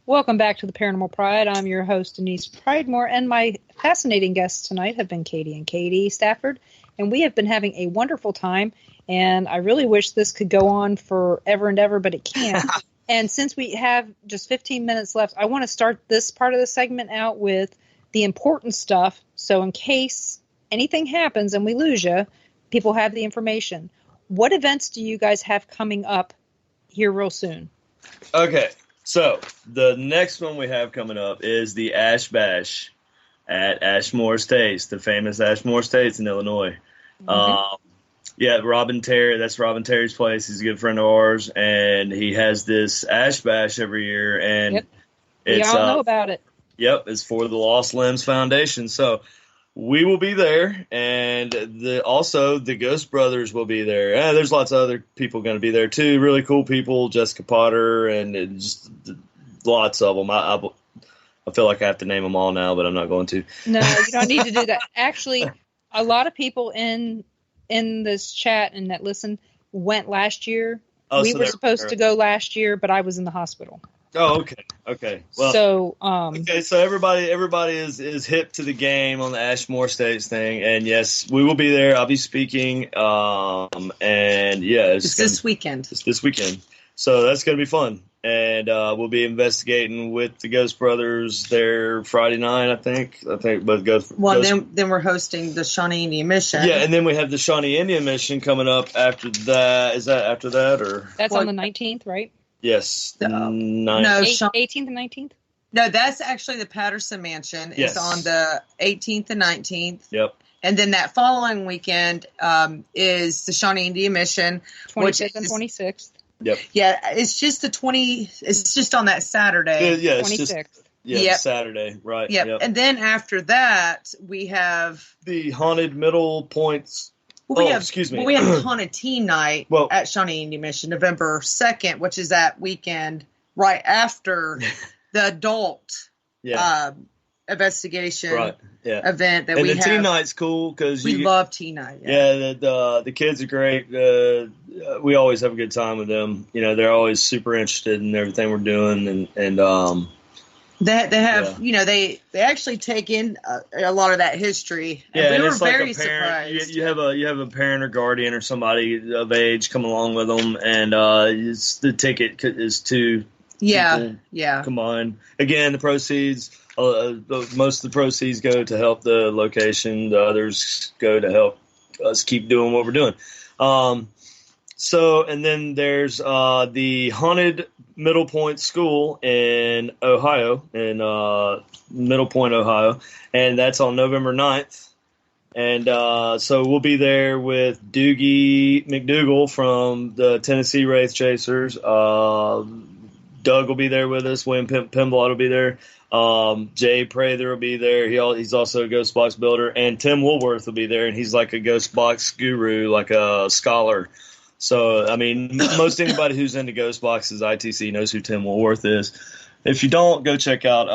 Welcome back to the Paranormal Pride. I'm your host, Denise Pridemore, and my fascinating guests tonight have been Katy and Katy Stafford, and we have been having a wonderful time, and I really wish this could go on forever and ever, but it can't. And since we have just 15 minutes left, I want to start this part of the segment out with the important stuff, so in case anything happens and we lose you, people have the information. What events do you guys have coming up here real soon? Okay, so the next one we have coming up is the Ash Bash at Ashmore Estates, the famous Ashmore Estates in Illinois. Mm-hmm. Yeah, Robin Terry, that's Robin Terry's place. He's a good friend of ours, and he has this Ash Bash every year. And yep. We all know about it. Yep, it's for the Lost Limbs Foundation. So we will be there, and also the Ghost Brothers will be there. There's lots of other people going to be there too. Really cool people, Jessica Potter, and just lots of them. I feel like I have to name them all now, but I'm not going to. No, you don't need to do that. Actually, a lot of people in this chat and that listen went last year. We were supposed to go last year, but I was in the hospital. Oh, okay. Well, so so everybody is hip to the game on the Ashmore Estates thing, and yes, we will be there. I'll be speaking, and yeah, it's this weekend. It's this weekend, so that's gonna be fun, and we'll be investigating with the Ghost Brothers there Friday night, I think. But then we're hosting the Shawnee Indian Mission. Yeah, and then we have the Shawnee Indian Mission coming up after that. Is that after that or? That's on the 19th, right? Yes. No, 18th and 19th? No, that's actually the Patterson Mansion. Yes. It's on the 18th and 19th. Yep. And then that following weekend is the Shawnee Indian Mission. 25th and 26th. Yep. Yeah, it's just it's just on that Saturday. Yeah, it's 26th. Yep. Saturday, right. Yep. And then after that, we have the Haunted Middle Points. Excuse me. We have Haunted Teen Night at Shawnee Indian Mission, November 2nd, which is that weekend right after the adult investigation event that we have. And the Teen Night's cool because we love Teen Night. Yeah, the kids are great. We always have a good time with them. You know, they're always super interested in everything we're doing, and they have, they actually take in a lot of that history. And we were very surprised. You have a parent or guardian or somebody of age come along with them, and the ticket is to combined. Again, the proceeds, most of the proceeds go to help the location. The others go to help us keep doing what we're doing. And then there's the Haunted Middle Point School in Ohio, in Middle Point, Ohio, and that's on November 9th. And so we'll be there with Doogie McDougal from the Tennessee Wraith Chasers. Doug will be there with us. William Pimblott will be there. Jay Prather will be there. He's also a ghost box builder. And Tim Woolworth will be there, and he's like a ghost box guru, like a scholar. So, I mean, most anybody who's into ghost boxes, ITC, knows who Tim Woolworth is. If you don't, go check out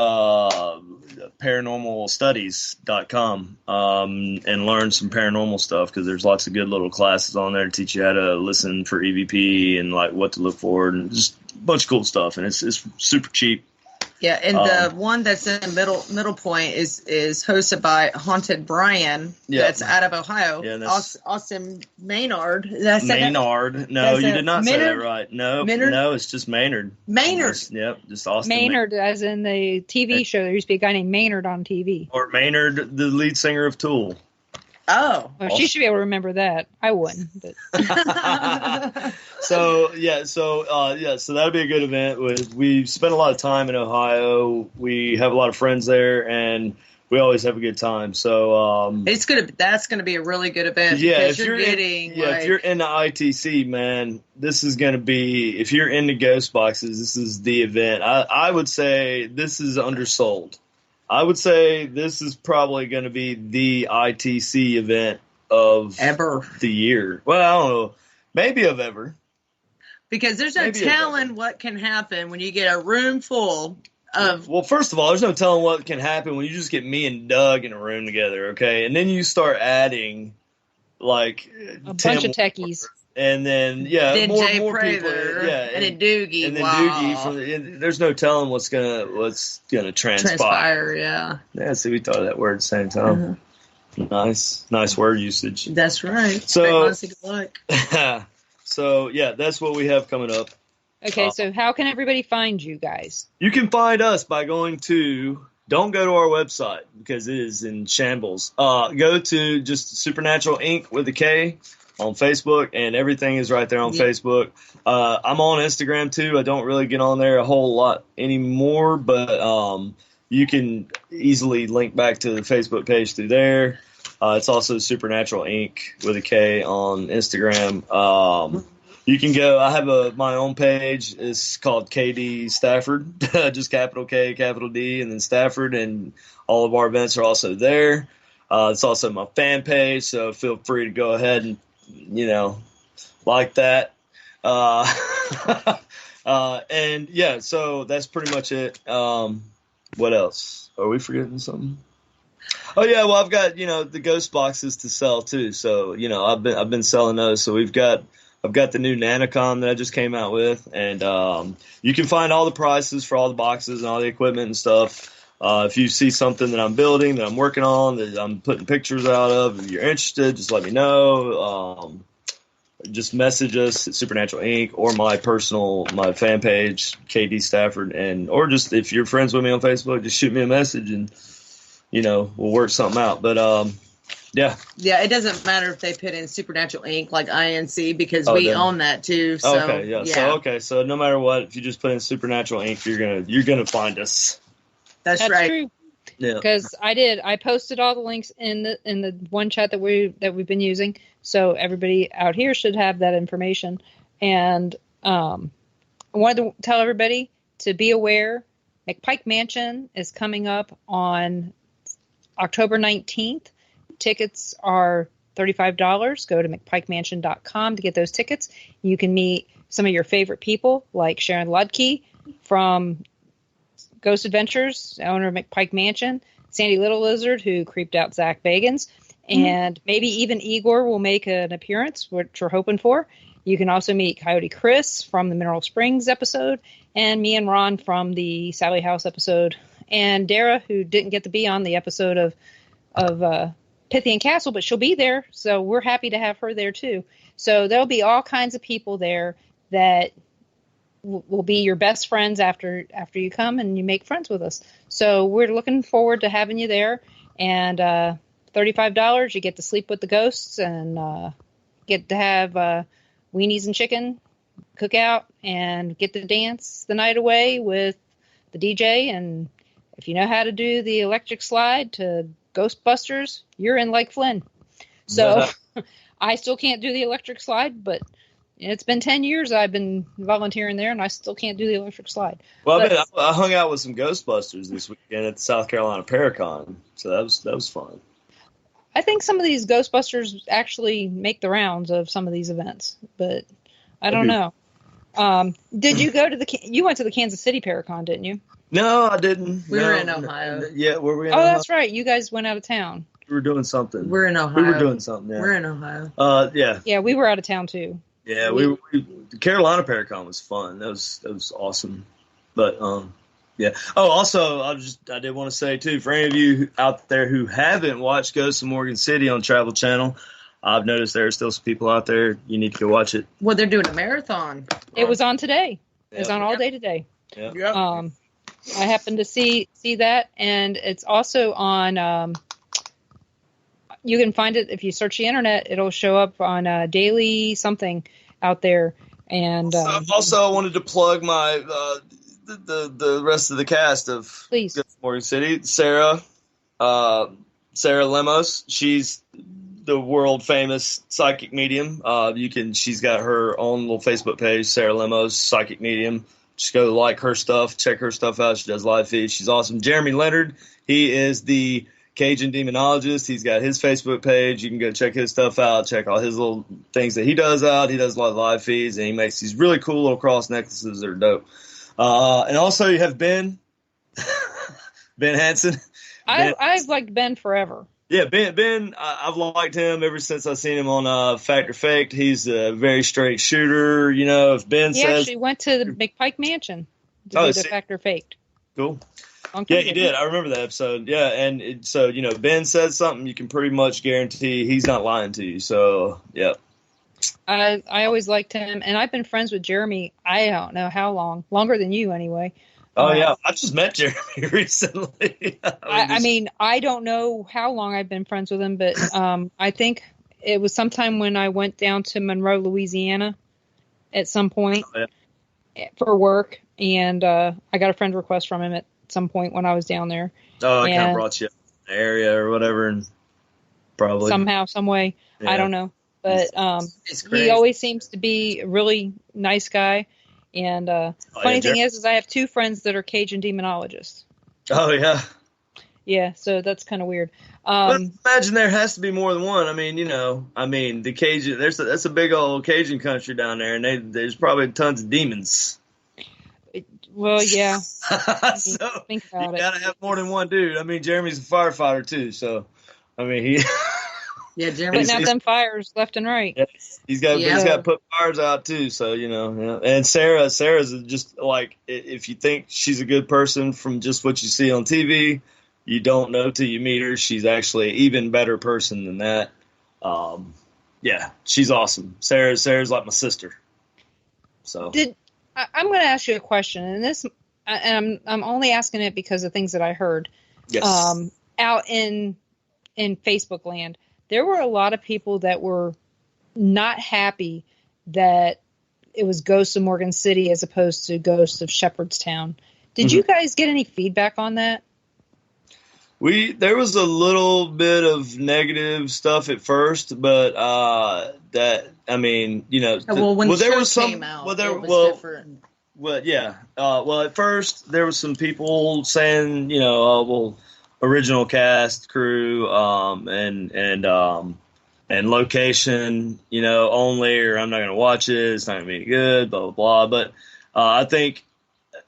paranormalstudies.com and learn some paranormal stuff, because there's lots of good little classes on there to teach you how to listen for EVP and like what to look for and just a bunch of cool stuff. And it's super cheap. Yeah, and the one that's in Middle Point is hosted by Haunted Brian. Yeah. That's out of Ohio. Yeah, that's Austin Maynard. Did I say Maynard. No, you did not say that right. No, Maynard? no, it's just Maynard. Maynard. Just Austin Maynard, as in the TV show. There used to be a guy named Maynard on TV. Or Maynard, the lead singer of Tool. Oh. Well, she should be able to remember that. I wouldn't. But. So that'll be a good event. We spent a lot of time in Ohio. We have a lot of friends there, and we always have a good time. So that's gonna be a really good event. Yeah, if you're into ITC, man, this is gonna be. If you're into ghost boxes, this is the event. I would say this is undersold. I would say this is probably going to be the ITC event of the year. Well, I don't know. Maybe of ever. Because there's no telling what can happen when you get a room full of... Well, first of all, there's no telling what can happen when you just get me and Doug in a room together, okay? And then you start adding, like... a bunch of techies. And then, then more Prather, people. Yeah, and then Doogie. And then Doogie. There's no telling what's gonna transpire. Yeah. Yeah, see, we thought of that word at the same time. Nice word usage. That's right. So, good luck. So, yeah, that's what we have coming up. Okay, so how can everybody find you guys? You can find us by going to... Don't go to our website because it is in shambles. Go to just Supernatural Inc. with a K on Facebook, and everything is right there on Facebook. I'm on Instagram, too. I don't really get on there a whole lot anymore, but you can easily link back to the Facebook page through there. It's also Supernatural Inc. with a K on Instagram. You can go. I have my own page. It's called Katy Stafford, just capital K, capital D, and then Stafford, and all of our events are also there. It's also my fan page, so feel free to go ahead and, like that. And yeah, so that's pretty much it. What else? Are we forgetting something? Oh yeah, well I've got, the ghost boxes to sell too. So, I've been selling those. So I've got the new Nanocom that I just came out with, and you can find all the prices for all the boxes and all the equipment and stuff. If you see something that I'm building, that I'm working on, that I'm putting pictures out of, if you're interested, just let me know. Just message us at Supernatural Inc. or my fan page, Katy Stafford, or just if you're friends with me on Facebook, just shoot me a message and, we'll work something out. But, yeah. Yeah, it doesnn't matter if they put in Supernatural Inc. like INC because we own that too. So, okay, yeah. So no matter what, if you just put in Supernatural Inc., you're gonna find us. That's right. True. Yeah. Because I posted all the links in the one chat that we've been using, so everybody out here should have that information. And I wanted to tell everybody to be aware. McPike Mansion is coming up on October 19th. Tickets are $35. Go to McPikeMansion.com to get those tickets. You can meet some of your favorite people like Sharon Ludke from Ghost Adventures, owner of McPike Mansion, Sandy Little Lizard, who creeped out Zach Bagans, and maybe even Igor will make an appearance, which we're hoping for. You can also meet Coyote Chris from the Mineral Springs episode, and me and Ron from the Sally House episode, and Dara, who didn't get to be on the episode of Pythian Castle, but she'll be there, so we're happy to have her there too. So there'll be all kinds of people there that will be your best friends after you come and you make friends with us. So we're looking forward to having you there. And $35, you get to sleep with the ghosts and get to have weenies and chicken, cookout, and get to dance the night away with the DJ. And if you know how to do the electric slide to Ghostbusters, you're in Lake Flynn. So I still can't do the electric slide, but it's been 10 years I've been volunteering there, and I still can't do the electric slide. Well, I hung out with some Ghostbusters this weekend at the South Carolina Paracon, so that was fun. I think some of these Ghostbusters actually make the rounds of some of these events, but I don't know. Did you go to you went to the Kansas City Paracon, didn't you? No, I didn't. We were in Ohio. Yeah, were we in Ohio? That's right. You guys went out of town. We were doing something. We're in Ohio. We were doing something, yeah. We're in Ohio. Yeah. Yeah, we were out of town, too. Yeah, the Carolina Paracon was fun. That was awesome. But, Yeah. Oh, also, I did want to say, too, for any of you out there who haven't watched Ghosts of Morgan City on Travel Channel, I've noticed there are still some people out there. You need to go watch it. Well, they're doing a marathon. It was on today. It was on all day today. Yep. I happened to see that, and it's also on. You can find it if you search the internet. It'll show up on Daily something out there. And also, I wanted to plug my the rest of the cast of Please. Morgan City. Sarah Lemos. She's the world famous psychic medium. She's got her own little Facebook page, Sarah Lemos Psychic Medium. Just go like her stuff, check her stuff out. She does live feeds. She's awesome. Jeremy Leonard, he is the Cajun demonologist. He's got his Facebook page. You can go check his stuff out, check all his little things that he does out. He does a lot of live feeds, and he makes these really cool little cross necklaces that are dope. And also you have Ben Hansen. I've liked Ben forever. Yeah, Ben, I've liked him ever since I've seen him on Fact or Faked. He's a very straight shooter. You know, if Ben he says... actually went to the McPike Mansion to do the Fact or Faked. Cool. Yeah, he did. I remember that episode. Yeah, and so, Ben says something, you can pretty much guarantee he's not lying to you. So, yeah. I always liked him, and I've been friends with Jeremy, I don't know how long. Longer than you, anyway. Oh, yeah. I just met Jeremy recently. I don't know how long I've been friends with him, but I think it was sometime when I went down to Monroe, Louisiana at some point for work, and I got a friend request from him at some point when I was down there. Oh, I kind of brought you in the area or whatever, and probably. Somehow, some way. Yeah. I don't know. But he always seems to be a really nice guy. And funny thing is I have two friends that are Cajun demonologists. Oh, yeah. Yeah, so that's kind of weird. But imagine there has to be more than one. The Cajun, that's a big old Cajun country down there, and there's probably tons of demons. Well, yeah. So think about you gotta have more than one dude. Jeremy's a firefighter too, so he. Yeah, Jeremy. Putting out them fires left and right. Yeah, he's got to put fires out too. So And Sarah's just like, if you think she's a good person from just what you see on TV, you don't know till you meet her. She's actually an even better person than that. Yeah, she's awesome. Sarah's like my sister. So I'm going to ask you a question, and I'm only asking it because of things that I heard. Yes. Out in Facebook land. There were a lot of people that were not happy that it was Ghosts of Morgan City as opposed to Ghosts of Shepherdstown. Did you guys get any feedback on that? There was a little bit of negative stuff at first, but there was some. Came out, it was different. Well, yeah. At first there was some people saying, original cast, crew, and location, only, or I'm not going to watch it. It's not going to be any good, blah, blah, blah. But I think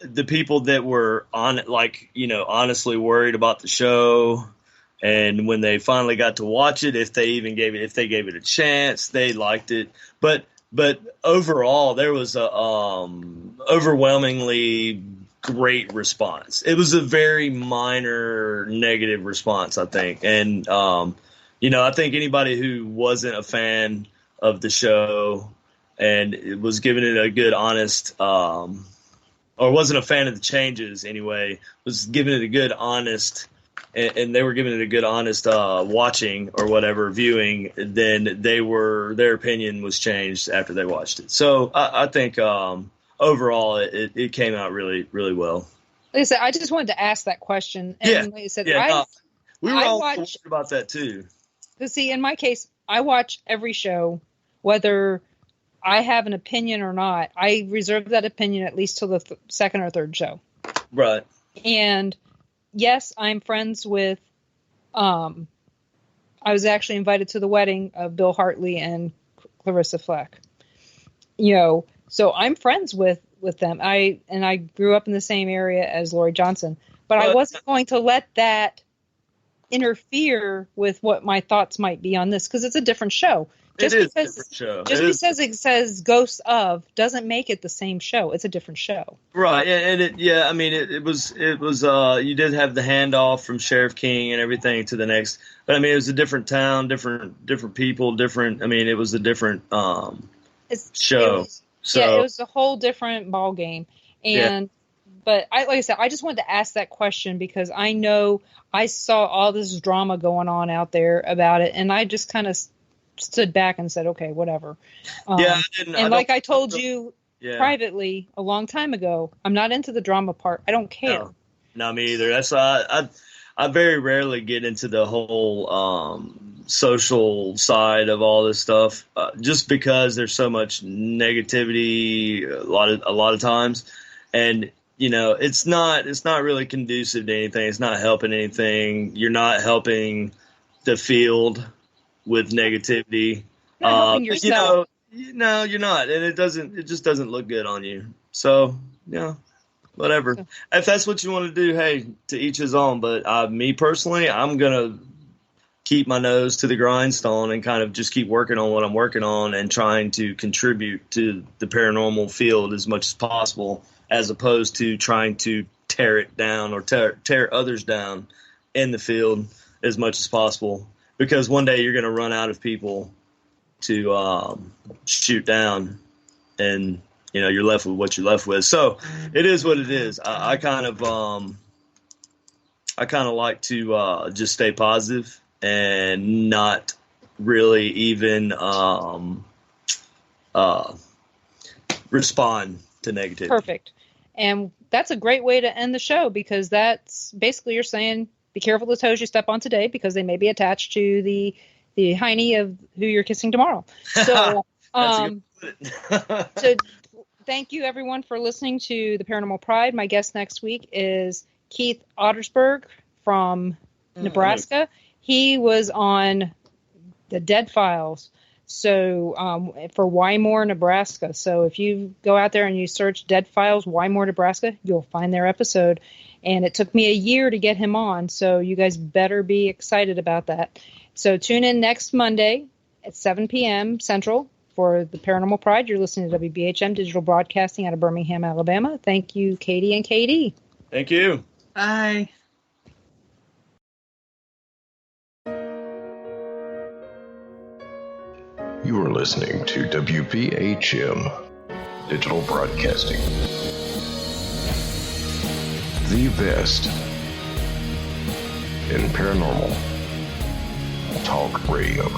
the people that were honestly worried about the show, and when they finally got to watch it, if they gave it a chance, they liked it. But overall, there was a overwhelmingly great response. It was a very minor negative response, I think. And, I think anybody who wasn't a fan of the show and it was giving it a good, honest, or wasn't a fan of the changes anyway, was giving it a good, honest, and they were giving it a good, honest watching or whatever, viewing, then their opinion was changed after they watched it. So I think, overall, it came out really, really well. Like I said, I just wanted to ask that question. And like I said, we were all worried about that too. See, in my case, I watch every show, whether I have an opinion or not. I reserve that opinion at least till the second or third show. Right. And yes, I'm friends with. I was actually invited to the wedding of Bill Hartley and Clarissa Fleck. So I'm friends with them. I grew up in the same area as Lori Johnson, but I wasn't going to let that interfere with what my thoughts might be on this, because it's a different show. It is a different show. Because it says Ghosts of doesn't make it the same show. It's a different show. Right, and it was you did have the handoff from Sheriff King and everything to the next, but I mean it was a different town, different people, different. I mean it was a different show. It was a whole different ball game, But like I said, I just wanted to ask that question because I know I saw all this drama going on out there about it, and I just kind of stood back and said, okay, whatever. I told you privately a long time ago, I'm not into the drama part. I don't care. No, me either. That's I very rarely get into the whole social side of all this stuff, just because there's so much negativity a lot of times, and it's not really conducive to anything. It's not helping anything. You're not helping the field with negativity. Helping yourself. No, you're not, and it just doesn't look good on you. So whatever. If that's what you want to do, hey, to each his own. But me personally, I'm gonna keep my nose to the grindstone and kind of just keep working on what I'm working on and trying to contribute to the paranormal field as much as possible, as opposed to trying to tear it down or tear others down in the field as much as possible. Because one day you're going to run out of people to shoot down, and you're left with what you're left with. So it is what it is. I kind of like to just stay positive and not really even respond to negativity. Perfect. And that's a great way to end the show, because that's basically you're saying, be careful the toes you step on today, because they may be attached to the hiney of who you're kissing tomorrow. So, so thank you everyone for listening to the Paranormal Pride. My guest next week is Keith Ottersberg from Nebraska. He was on the Dead Files. So for Wymore, Nebraska. So if you go out there and you search Dead Files, Wymore, Nebraska, you'll find their episode. And it took me a year to get him on. So you guys better be excited about that. So tune in next Monday at 7 p.m. Central for the Paranormal Pride. You're listening to WBHM Digital Broadcasting out of Birmingham, Alabama. Thank you, Katie and Katie. Thank you. Bye. You are listening to WBHM Digital Broadcasting. The best in paranormal talk radio.